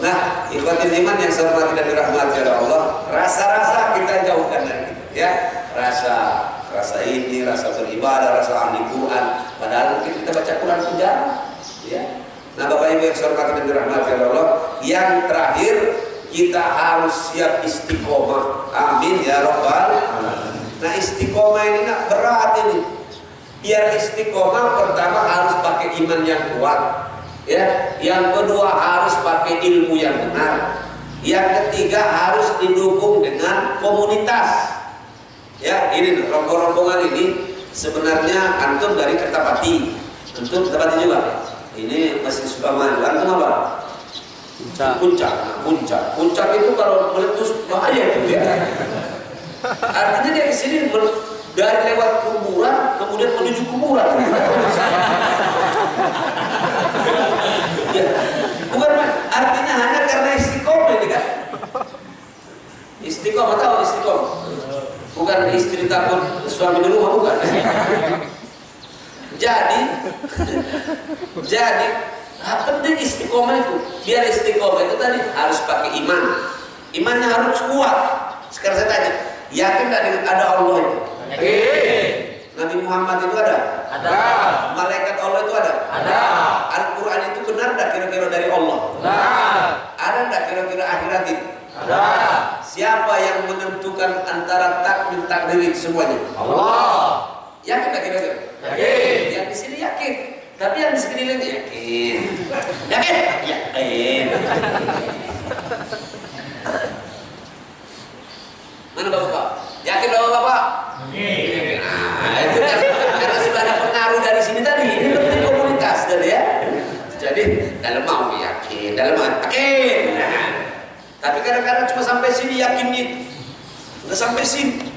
Nah ikhwatin iman yang saya hormati dan dirahmati oleh Allah, rasa-rasa kita jauhkan dari kita ya, rasa ini, rasa beribadah, rasa ahli Quran, padahal mungkin kita baca Quran pun jarang ya. Nah Bapak Ibu yang saya hormati dan dirahmati oleh Allah, yang terakhir kita harus siap istiqomah. Amin ya Rabbal alamin. Nah istiqomah ini berat ini. Biar istiqomah pertama harus pakai iman yang kuat ya, yang kedua harus pakai ilmu yang benar, yang ketiga harus didukung dengan komunitas ya. Ini rombongan ini sebenarnya antum dari Kertapati, antum Kertapati juga ini masih suka maju. Antum apa? Puncak itu kalau meletus bahaya itu ya. Artinya dari sini dari lewat kuburan kemudian menuju kuburan. Ya, bukan artinya hanya karena istiqomah ini kan. Istiqomah tahu istiqomah. Bukan istri takut suami di rumah bukan. Jadi penting istiqomah itu. Biar istiqomah itu tadi harus pakai iman. Imannya harus kuat. Sekarang saya tanya, yakin tidak dengan ada Allah itu? Yakin. Nabi Muhammad itu ada? Ada. Malaikat Allah itu ada? Ada. Al-Quran itu benar tidak kira-kira dari Allah? Benar. Ada tidak kira-kira akhirat itu? Ada. Siapa yang menentukan antara takdir takdir itu semuanya? Allah. Yakin tidak kira-kira? Yakin. Yang di sini yakin. Tapi yang di sekeliling yakin. Yakin? Yakin. Mana bapak? Yakin bapak? Yakin. Nah, itu kan karena sudah ada pengaruh dari sini tadi. Ini penting komunitas tadi ya. Jadi dalam mau yakin, dalam mau yakin. Nah, tapi kadang-kadang cuma sampai sini yakinnya, nggak sampai sini.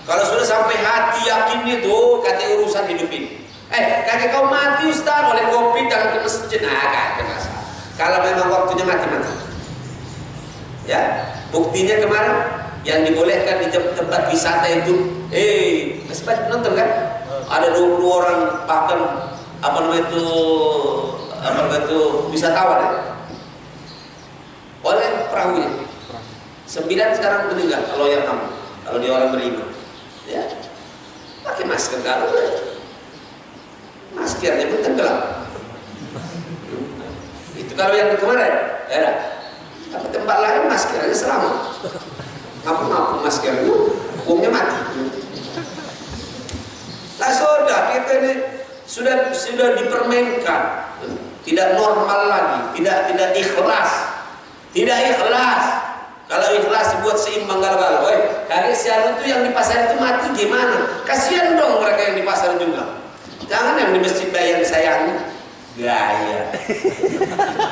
Kalau sudah sampai hati yakinnya tuh, kata urusan hidup ini. Kakek kau mati Ustaz, oleh kopi jangan ke masjid. Nah, kakek masalah. Kalau memang waktunya mati. Ya, buktinya kemarin yang dibolehkan di tempat wisata itu, masih banyak nonton kan? Ada 20 orang pakan apa namanya itu wisatawan ya? Oleh perahunya. 9 sekarang meninggal kalau yang kamu, kalau dia orang beriman, ya pakai masker kalau maskernya pun tenggelam. Itu kalau yang kemarin, ya. Tapi tempat lain maskernya selamat. Ngapu-ngapu masker itu, hukumnya mati. Nah sudah kita ini sudah dipermainkan, tidak normal lagi, tidak ikhlas. Kalau ikhlas dibuat seimbang galau-galau. Kakek sialan itu yang di pasar itu mati gimana? Kasihan dong mereka yang di pasar juga. Jangan yang di masjid bayang sayangi. Gaya.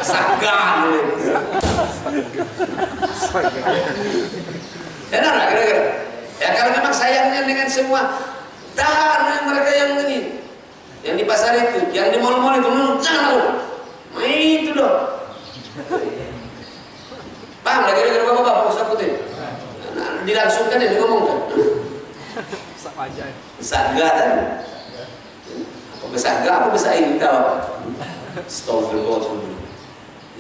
Sagan. Enak nggak kira-kira? Ya kalau memang sayangnya dengan semua, tahan mereka yang ini, yang di pasar itu, yang di mal-mal itu, jangan. Nah itu dong. Paham nggak kira-kira bapak-bapak Ustaz Putih? Nah, dilangsungkan yang ngomongkan. Saga tadi. Apa besar ini tahu? Astagfirullah.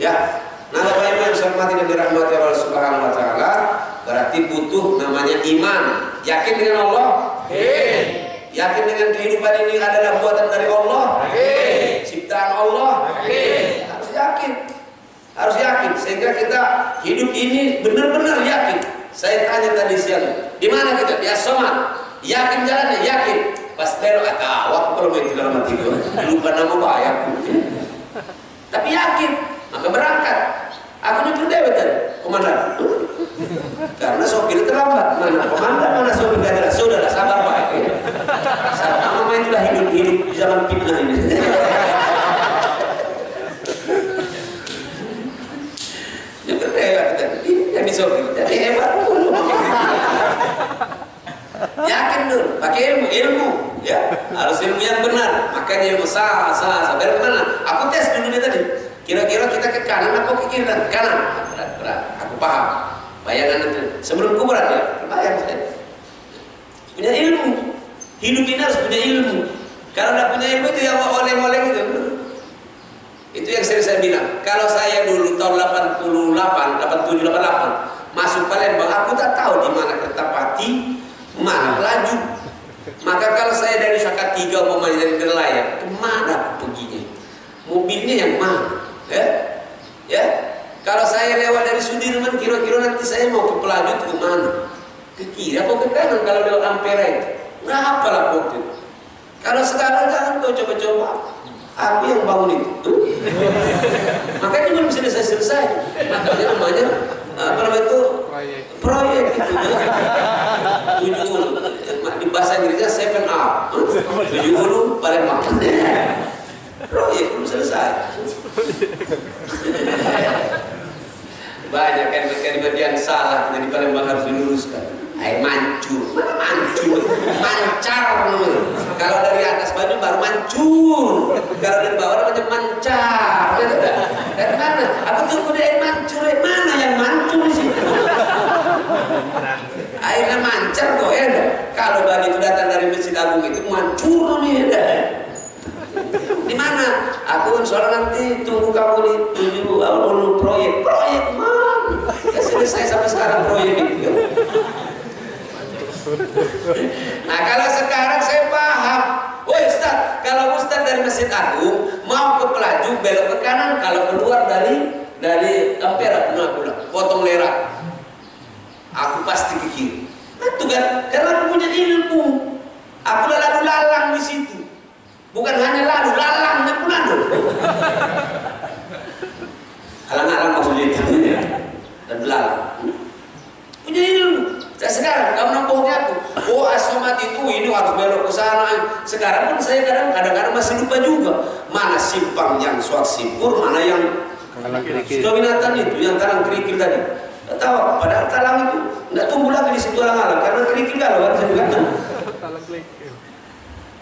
Ya, nah Bapak Ibu yang saya hormati dan dirahmati Allah Subhanahu Wa Taala, berarti butuh namanya iman. Yakin dengan Allah? Yakin dengan kehidupan ini adalah buatan dari Allah? Ciptaan Allah? Harus yakin. Sehingga kita hidup ini benar-benar yakin. Saya tanya tadi siang, di mana kita? Di As-Somad. Yakin jalannya? Yakin. Pas belok waktu kalau main di dalam hati gue lupa nama bayar. Tapi yakin, maka berangkat. Aku nyukur dewet kan, komandan. Karena sopir terlambat. Mana komandan, mana sopir gak jelas. Saudara sabar baik. Sama main sudah hidup di zaman fitnah ini. Nyukur dewet kan, ini yang di sopir. Jadi hebat. Yakin dulu, pakai ilmu, ya harus ilmu yang benar. Makanya ilmu salah. Dari mana? Aku tes dulu dia tadi. Kira-kira kita ke kanan apa ke kiri? Ke kanan. Berat. Aku paham. Bayangan itu. Sebelum kuburan ya, bayang saya. Punya ilmu. Hidup ini harus punya ilmu. Kalau tidak punya ilmu itu yang oleng-oleng itu. Itu yang sering saya bilang. Kalau saya dulu tahun 87, 88 masuk Palembang, aku tak tahu di mana Kertapati, mana Pelaju. Maka kalau saya dari Salatiga umpamanya dari Nelayan, kemana aku perginya? Mobilnya yang mana? Ya. Kalau saya lewat dari Sudirman, kira-kira nanti saya mau ke Pelaju ke mana? Ke kiri apa ke kanan kalau lewat Ampera itu? Berapa lah waktu itu? Kalau sekarang jangan kau coba-coba. Aku yang bangun itu. Makanya belum selesai. Makanya namanya apa namanya itu? Proyek itu. 7 di bahasa Inggrisnya 7 up. 7 Palembang. Proyek belum selesai. Banyak kan yang salah di Palembang harus diluruskan. Air mancur, mana mancur? Mancar. Kalau dari atas baju baru mancur. Kalau dari bawah namanya mancar. Dari mana? Aku tuh udah air mancur. Mana yang mancur di situ? Airnya mancar kok ya. Kalau bagi itu datang dari Masjid Agung itu mancur nih ya. Di mana? Aku soal nanti tunggu kamu di 7 awal proyek mana? Ya selesai sampai sekarang proyek itu. Nah kalau sekarang saya paham. Woi Ustaz, kalau Ustaz dari Masjid Agung mau ke Pelaju belok ke kanan, kalau keluar dari Ampera potong lerak, aku pasti ke kiri. Itu kan karena aku punya ilmu. Aku lalu lalang di situ. Bukan hanya lalu lalangnya pun ada. Alang-alang maksudnya itu ya. Dan belalang. Punya ilmu. Saya sekarang kamu nampak aku. Oh As-Somad itu ini harus belok ke sana. Sekarang pun saya kadang-kadang masih lupa juga. Mana simpang yang suat simpur, mana yang dominatan itu, yang talang kerikil tadi. Tahu padahal talang itu tidak tumbuh lagi di situ alang-alang karena kerikil galau kan saya bilang.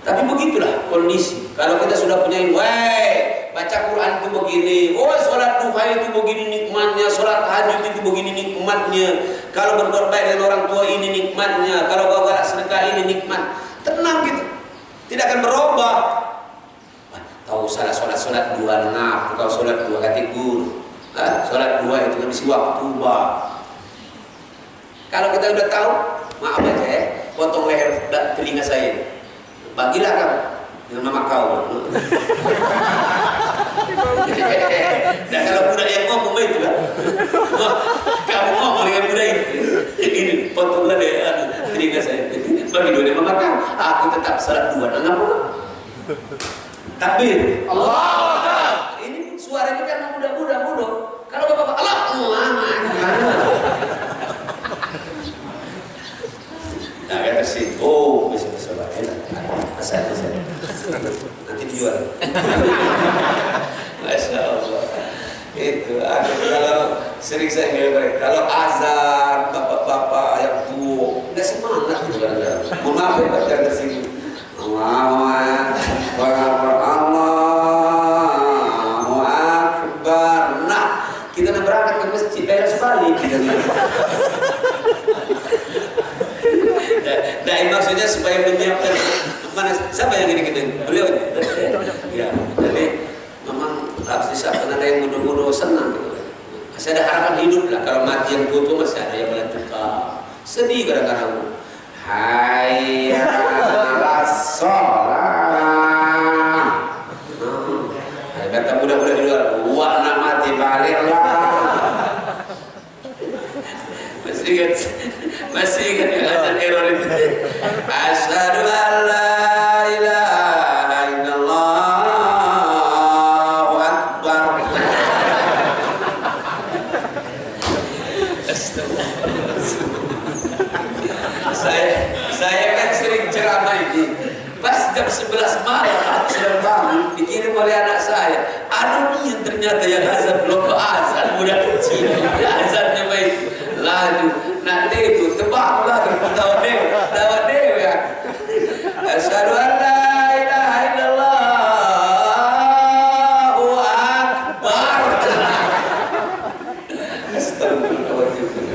Tapi begitulah kondisi. Kalau kita sudah punya ilmu, baca Quran itu begini, sholat duha itu begini nikmatnya, sholat tahajud itu begini nikmatnya, kalau berbuat baik dengan orang tua ini nikmatnya, kalau kau galak sedekah ini nikmat. Tenang gitu, tidak akan berubah. Tahu salah sholat dua ngap, kalau sholat dua kata guru, sholat dua itu habis waktu Kalau kita udah tahu, maaf aja ya, potong leher telinga saya. Bagilah kamu dengan mama kau. Dan kalau budak yang ngomong itu kan, kamu ngomong dengan budak itu. Ini potonglah deh telinga saya. Bagi dua mama kau, aku tetap salat dua. Ngapa? Takbir. Allah. Ini suara ini kan budak. Kalau bapak Allah, sini. Oh, bisa enak. Asal nanti dijual. Masya Allah. Itu kalau sering saya bilang, kalau azan bapak-bapak yang tua nggak semangat gitu kan? Mohon maaf ya, tapi yang tersinggung. Allahu Akbar. Nah, kita nak berangkat ke masjid beres balik. Nah, maksudnya supaya menyiapkan mana? Siapa yang ini kita? Beliau ini. Ya, jadi memang harus disiapkan, ada yang muda-muda senang gitu. Masih ada harapan hidup lah. Kalau mati yang tua masih ada yang melanjutkan. Sedih kadang-kadang. Hayya 'alas shalah. Kata budak-budak di luar, wah nak mati baliklah. Masih ingat yang azan error itu. Asyhadu an la ilaha illallah wa akbar. Saya kan sering ceramah ini. Pas jam 11 malam aku sedang bangun, dikirim oleh anak saya. Aduh, yang ternyata yang azan belum azan, budak kecil. Azannya baik. Lalu nanti itu tebaklah tawa dewe ya. Asyhadu an la ilaha illallah wa akbar. Astagfirullahaladzim.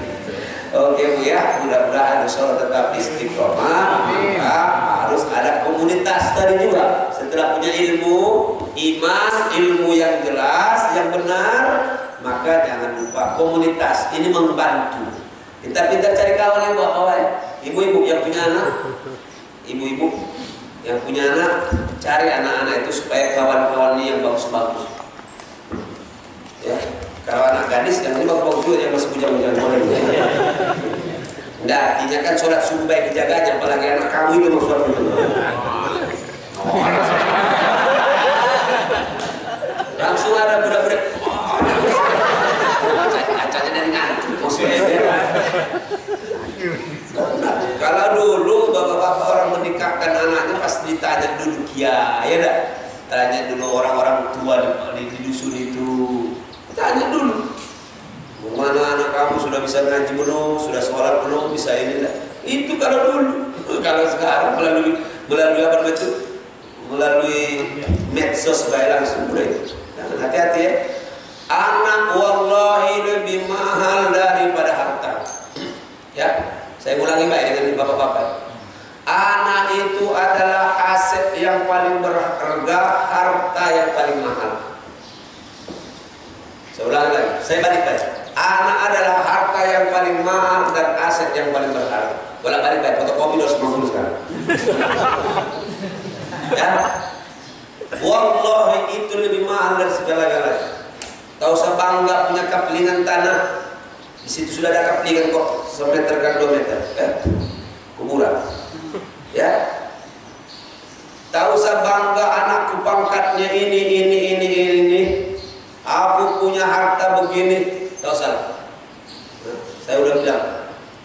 Oke Bu ya, mudah-mudahan insyaallah tetap istiqomah. Maka harus ada komunitas tadi juga. Setelah punya ilmu, iman, ilmu yang jelas, yang benar, maka jangan lupa komunitas ini membantu. Pintar-pintar cari kawan yang bawa ibu-ibu yang punya anak, ibu-ibu yang punya anak, cari anak-anak itu supaya kawan-kawannya yang bagus-bagus. Ya, kalau anak gadis yang ini bagus-bagus juga yang masih bujang-bujang boleh. Nggak, artinya kan sholat subuh baik dijaganya, apalagi anak kamu itu mau sholat subuh. Langsung ada budak-budak. Acanya dari ngantuk maksudnya. Kalau dulu bapak-bapak orang menikahkan anaknya pasti ditanya dulu kiai, ya dah. Tanya dulu orang-orang tua di dusun itu. Tanya dulu. Mana anak kamu sudah bisa ngaji belum? Sudah sholat belum? Bisa ini dah. Itu kalau dulu. Kalau sekarang melalui apa itu? Melalui medsos baik langsung udah itu. Hati-hati ya. Anak wallahi lebih mahal daripada harta. Ya, saya ulangi baik dengan bapak-bapak. Anak itu adalah aset yang paling berharga, harta yang paling mahal. Saya ulangi lagi, saya balik lagi. Anak adalah harta yang paling mahal dan aset yang paling berharga. Bolak-balik baik, fotokopi 250 sekarang. Ya. Wallahi itu lebih mahal dari segala-galanya. Tak usah bangga punya kaplingan tanah. Di situ sudah ada kaplingan kok, semeter kan 2 meter, kan? Kuburan. Ya. Tak usah bangga anakku pangkatnya ini. Aku punya harta begini. Tak usah. Nah, saya udah bilang,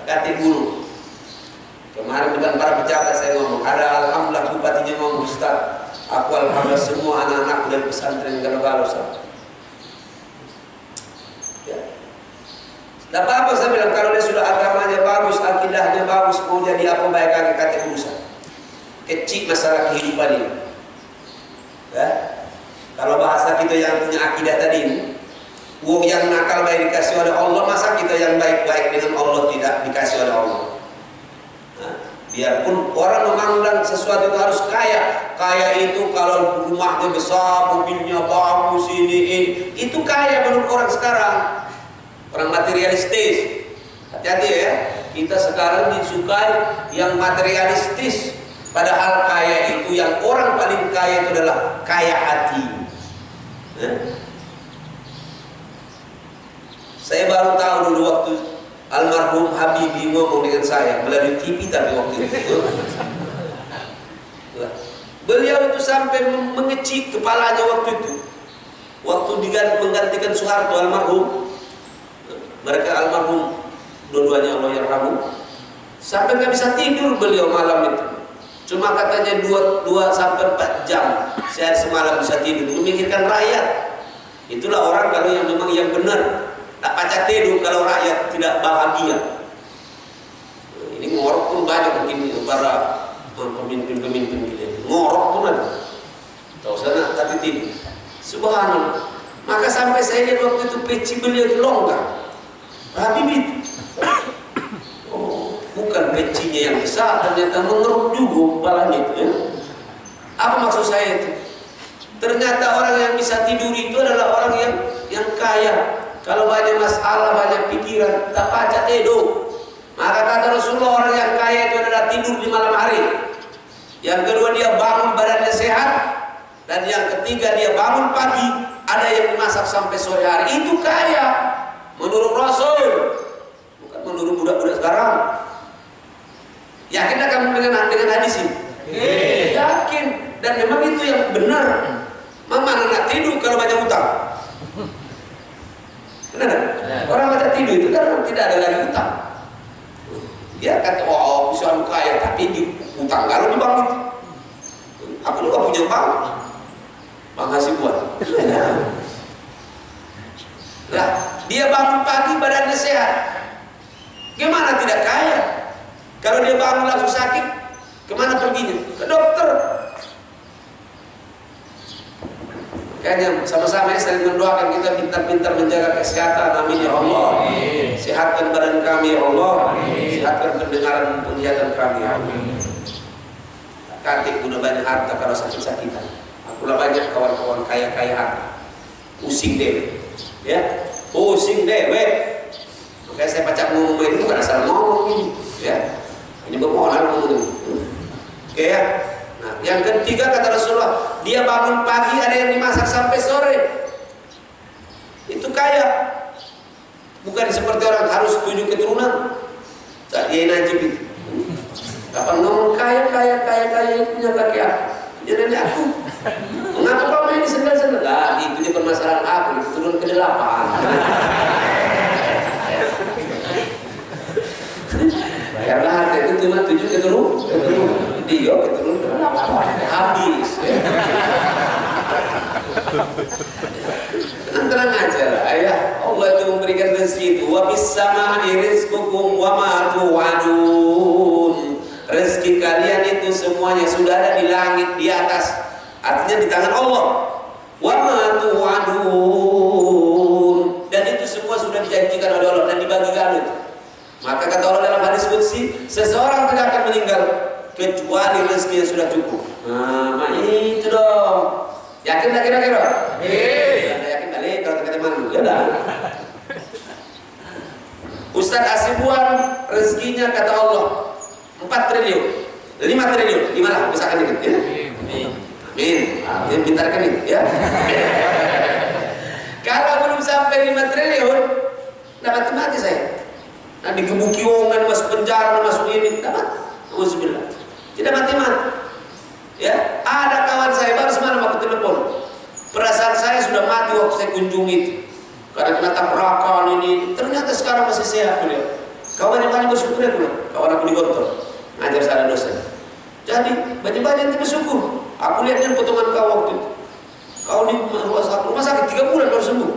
hati guru. Kemarin dengan para pejabat saya ngomong, ada alhamdulillah bupatinya ngomong, Ustaz, aku alhamdulillah semua anak-anakku dari pesantren Galo-Galo. Ya. Tidak apa-apa saya bilang, kalau dia sudah agamanya bagus, akidahnya bagus, mau jadi apa baik lagi kata urusan. Kecil masalah kehidupan ini. Ya. Kalau bahasa kita yang punya akidah tadi ini, uang yang nakal baik dikasih oleh Allah, masa kita yang baik-baik dengan Allah tidak dikasih oleh Allah? Nah, biarpun orang memandang sesuatu itu harus kaya. Kaya itu kalau rumahnya besar, mobilnya bagus, ini, itu kaya menurut orang sekarang. Orang materialistis. Hati-hati ya. Kita sekarang disukai yang materialistis. Padahal kaya itu, yang orang paling kaya itu adalah kaya hati. Saya baru tahu dulu waktu almarhum Habibie ngomong dengan saya melalui TV, tapi waktu itu beliau itu sampai mengecik kepalanya waktu itu, waktu menggantikan Soeharto almarhum. Mereka almarhum dua-duanya Allah yarhamu. Sampai nggak bisa tidur beliau malam itu. Cuma katanya 2 sampai 4 jam sehari semalam bisa tidur, memikirkan rakyat. Itulah orang kalau yang memang yang benar, tak pacak tidur kalau rakyat tidak bahagia. Ini ngorok pun banyak mungkin para pemimpin-pemimpin gitu. Ngorok pun ada. Tahu sana tapi tidur. Subhanallah. Maka sampai saya lihat waktu itu peci beliau itu longgar. Habib itu. Bukan pecinya yang besar, ternyata mengeruk juga kepalanya itu ya. Apa maksud saya itu? Ternyata orang yang bisa tidur itu adalah orang yang kaya. Kalau banyak masalah, banyak pikiran, tak pacak tidur. Maka kata Rasulullah, orang yang kaya itu adalah tidur di malam hari. Yang kedua, dia bangun badannya sehat. Dan yang ketiga, dia bangun pagi, ada yang dimasak sampai sore hari. Itu kaya menurut Rasul, bukan menurut budak-budak sekarang. Yakin kamu dengan hadis ini? Yakin. Dan memang itu yang benar. Mana nak tidur kalau banyak utang? Benar? Orang banyak tidur itu karena tidak ada lagi utang. Dia kata, oh bisa kaya tapi di utang kalau di bank itu. Aku juga punya bank. Bank Hasibuan. Nah, dia bangun pagi badannya sehat. Gimana tidak kaya? Kalau dia bangun langsung sakit, kemana perginya? Ke dokter. Kayaknya sama-sama ya saling mendoakan, kita pintar-pintar menjaga kesehatan. Amin ya Allah. Sehatkan badan kami ya Allah. Sehatkan pendengaran penglihatan kami ya Allah. Kantik udah banyak harta kalau sakit-sakitan. Akulah banyak kawan-kawan kaya-kaya harta. Pusing deh, ya. Pusing deh, makanya saya pacak ngomong itu bukan asal ngomong ini, ya. Ini bermohon ngomong. Oke ya. Nah, yang ketiga kata Rasulullah, dia bangun pagi ada yang dimasak sampai sore. Itu kaya. Bukan seperti orang harus 7 keturunan. Dia najib itu. Kapan ngomong kaya itu punya kaki aku. Dia nanya aku. Mengapa kau main di sendal-sendal? Lah, itu dia permasalahan aku, turun ke 8. Karena harta itu cuma 7 keturunan. Dia keturunan ke 8. Habis. Tenang aja lah, ya. Allah itu memberikan rezeki itu. Wa bis sama'i rizqukum wa ma tu'adun. Rezeki kalian itu semuanya sudah ada di langit, di atas. Artinya di tangan Allah. Wa ma tu'adun. Dan itu semua sudah dijanjikan oleh Allah dan dibagi-bagi itu. Maka kata Allah dalam hadis qudsi, seseorang tidak akan meninggal kecuali rezekinya sudah cukup. Nah, itu dong. Yakin tak kira-kira? Yakin kali kalau kita mandu. Ya dah. Ustaz Hasibuan rezekinya kata Allah 4 triliun, 5 triliun, gimana? Misalkan ini, ya? Amin. Amin. Pintarkan ini, ya. Kalau belum sampai 5 triliun, dapat mati saya. Nah, digebuki orang, masuk penjara, masuk ini, dapat. Alhamdulillah. Tidak mati-mati. Ya, ada kawan saya baru semalam aku telepon. Perasaan saya sudah mati waktu saya kunjungi itu. Karena kena tabrakan ini. Ternyata sekarang masih sehat beliau. Kawan yang paling bersyukur ya beliau. Kawan aku di Gontor, ngajar saya dosen. Jadi banyak-banyak yang bersyukur. Aku lihat dan potongan kau waktu itu. Kau di rumah sakit 3 bulan baru sembuh.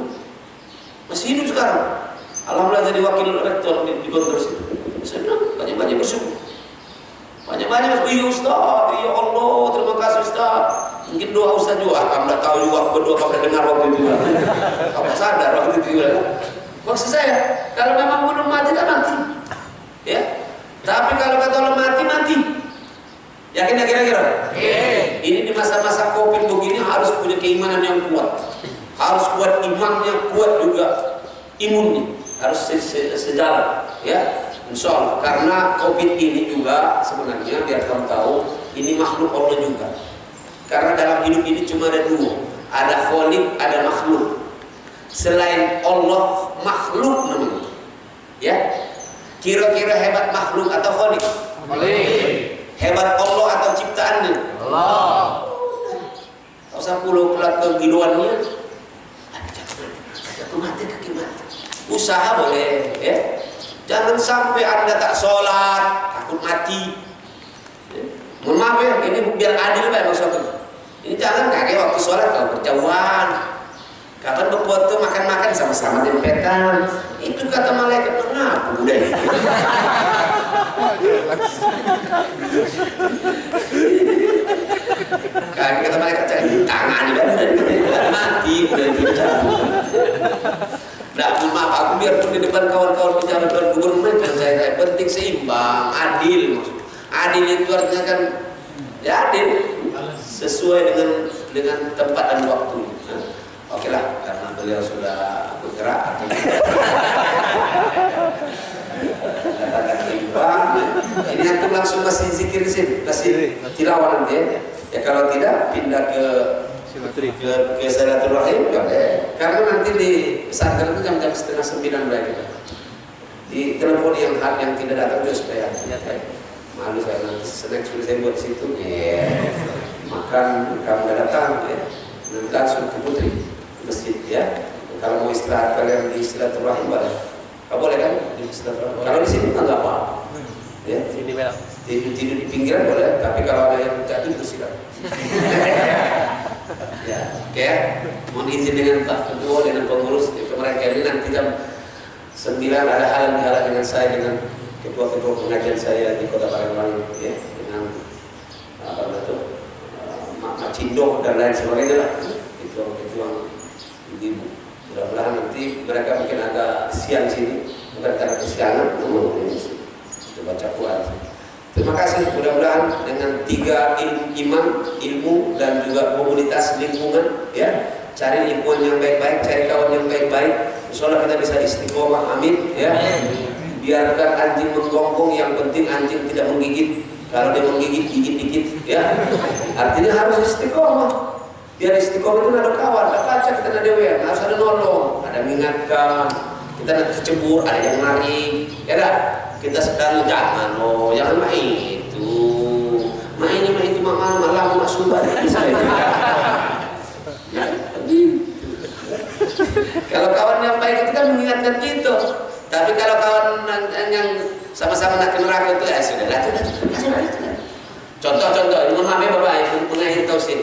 Masih hidup sekarang. Alhamdulillah jadi wakil rektor di Gontor situ. Saya bilang banyak-banyak bersyukur. Banyak-banyak iya Ustaz, ya Allah, terima kasih Ustaz. Mungkin doa Ustaz juga, kamu tidak tahu juga, aku berdoa kamu tidak dengar waktu itu. Kamu sadar waktu itu juga. Maksud saya, kalau memang belum mati, tak mati. Ya, tapi kalau kata Allah mati. Yakin tak kira-kira? Ini di masa-masa COVID begini harus punya keimanan yang kuat. Harus kuat imannya, kuat juga imunnya. Harus sejalan, ya. Insya Allah, karena COVID ini juga sebenarnya biar kamu tahu, ini makhluk Allah juga. Karena dalam hidup ini cuma ada 2, ada Khaliq, ada makhluk. Selain Allah, makhluk namanya. Ya, kira-kira hebat makhluk atau Khaliq? Hebat Allah atau ciptaannya? Allah. Tak usah pulau pelat kegiluannya. Jatuh mati kaki mati. Usaha boleh, ya. Jangan sampai Anda tak sholat, takut mati. Mohon maaf ya, ini biar adil Pak maksudnya. Ini jangan kayak waktu sholat kalau berjauhan. Kapan berfoto makan-makan sama-sama dempetan. Itu kata malaikat, kenapa udah ini? Kata malaikat, tangan di udah mati, udah dicabut. Nah, maaf aku biarpun di depan kawan-kawan bicara depan gubernur kan saya penting seimbang, adil. Adil itu artinya kan ya adil sesuai dengan tempat dan waktu. Oke lah, karena beliau sudah bergerak atau katakan seimbang. Ini aku langsung masih zikir di sini, masih tilawah nanti ya. Ya kalau tidak pindah ke silaturahim, karena nanti di pesantren itu jam-jam 8:30 mulai kita. Di telepon yang tidak datang juga supaya malu saya nanti snack sudah saya buat di situ. Makan kamu nggak datang ya, nanti langsung ke Putri masjid ya. Kalau mau istirahat kalian di silaturahim boleh. Kau boleh kan di silaturahim. Kalau di sini nggak apa. Ya, tidur di pinggiran boleh, tapi kalau ada yang jatuh itu silakan. Ya, oke. Mohon izin dengan Pak Ketua dengan pengurus kemarin kali nanti jam 9 ada hal yang dihalang dengan saya dengan ketua-ketua pengajian saya di Kota Palembang ya, dengan apa itu Mak Cindo dan lain sebagainya lah. Ketua-ketua ibu. Mudah-mudahan nanti mereka mungkin agak siang sini, bukan karena kesiangan, namun itu baca Quran. Terima kasih, mudah-mudahan dengan 3 iman, ilmu dan juga komunitas lingkungan ya, cari lingkungan yang baik-baik, cari kawan yang baik-baik, insyaallah kita bisa istiqomah, amin ya. Biarkan anjing menggonggong, yang penting anjing tidak menggigit. Kalau dia menggigit, gigit dikit ya, artinya harus istiqomah. Biar istiqomah itu ada kawan, ada baca kita ada dewan, harus ada nolong, ada mengingatkan, kita nanti kecebur, ada yang narik ya dah. Kita sedang jangan main itu malam masuk balik saya. Kalau kawan yang baik itu kan mengingatkan gitu. Tapi kalau kawan yang sama-sama nak ke neraka itu ya sudah. Contoh-contoh, ini maaf ya Bapak, mengakhiri tausiah.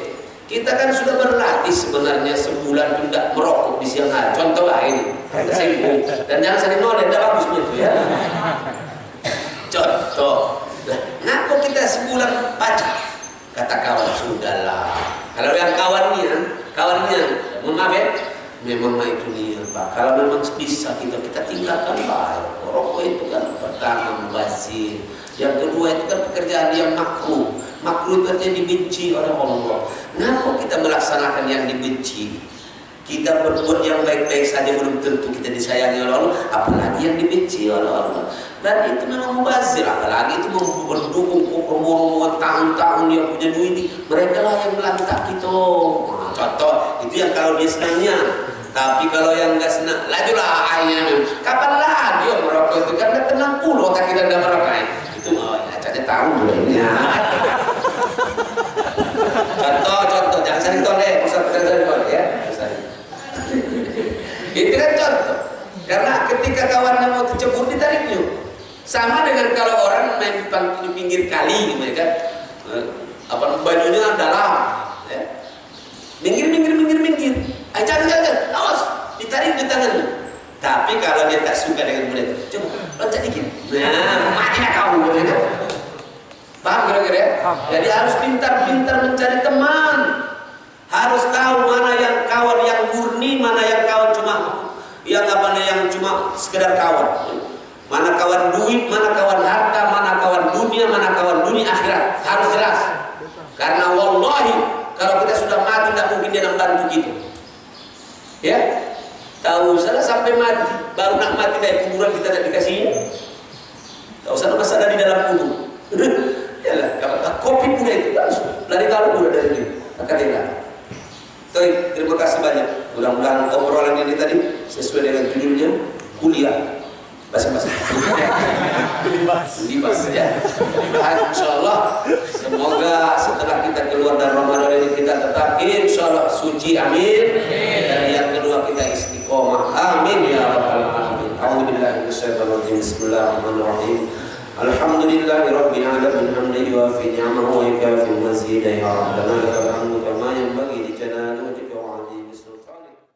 Kita kan sudah berlatih sebenarnya sebulan tidak merokok di siang hari. Contoh lah ini, sibuk dan jangan sering noleh, tidak bagus itu ya. Contoh, ngaku kita sebulan pacar, kata kawan sudahlah. Kalau yang kawannya, mohon maaf ya, memang itu nih Pak. Kalau memang bisa kita tinggalkan Pak. Rokok itu kan pertama mubazir, yang kedua itu kan pekerjaan yang makruh. Makruh itu artinya dibenci oleh Allah. Ngaku kita melaksanakan yang dibenci? Kita berbuat yang baik-baik saja belum tentu kita disayangi oleh Allah, apalagi yang dibenci oleh Allah. Dan itu memang mubazir, apalagi itu mendukung umur tahun-tahun yang punya duit, mereka lah yang melantak itu. Nah, contoh itu yang kalau dia senangnya, tapi kalau yang nggak senang, lajulah ayahnya. Kapan lagi yang merokok itu karena tenang puluh otak kita nggak merokok itu, acanya tahu mulainya. Contoh, jangan sering toleh, usah sering ya. Itu kan contoh. Karena ketika kawannya mau kecebur ditariknya. Sama dengan kalau orang main di pinggir kali, mereka bajunya dalam, ya. Minggir. Jangan, awas, ditarik di tangannya. Tapi kalau dia tak suka dengan mudah itu, coba loncat dikit. Nah, mati dah kau, gitu. Paham kira-kira ya? Jadi harus pintar-pintar mencari teman. Harus tahu mana yang kawan yang murni, mana yang kawan cuma yang cuma sekedar kawan. Mana kawan duit, mana kawan harta, mana kawan dunia, mana kawan dunia akhirat. Harus jelas. Karena wallahi kalau kita sudah mati tidak mungkin dia nak bantu kita. Ya? Tahu salah sampai mati, baru nak mati dari kuburan kita tidak dikasih. Tahu salah masa ada di dalam kubur. Yalah, kopi pun itu langsung lari kalau udah dari ini. Akademik. Terima kasih banyak. Mudah-mudahan obrolan ini tadi sesuai dengan judulnya kuliah. Bahasa-bahasa. Libas ya. Insyaallah semoga setelah kita keluar dari Ramadan ini kita tetap insyaallah suci, amin. Dan yang kedua kita istiqomah, amin ya rabbal alamin. A'udzubillahi minasyaitonir rajim. Bismillahirrahmanirrahim. Alhamdulillahi rabbil alamin hamdan yuwafi ni'amahu wa yukafi mazidah ya rabbana lakal hamdu kama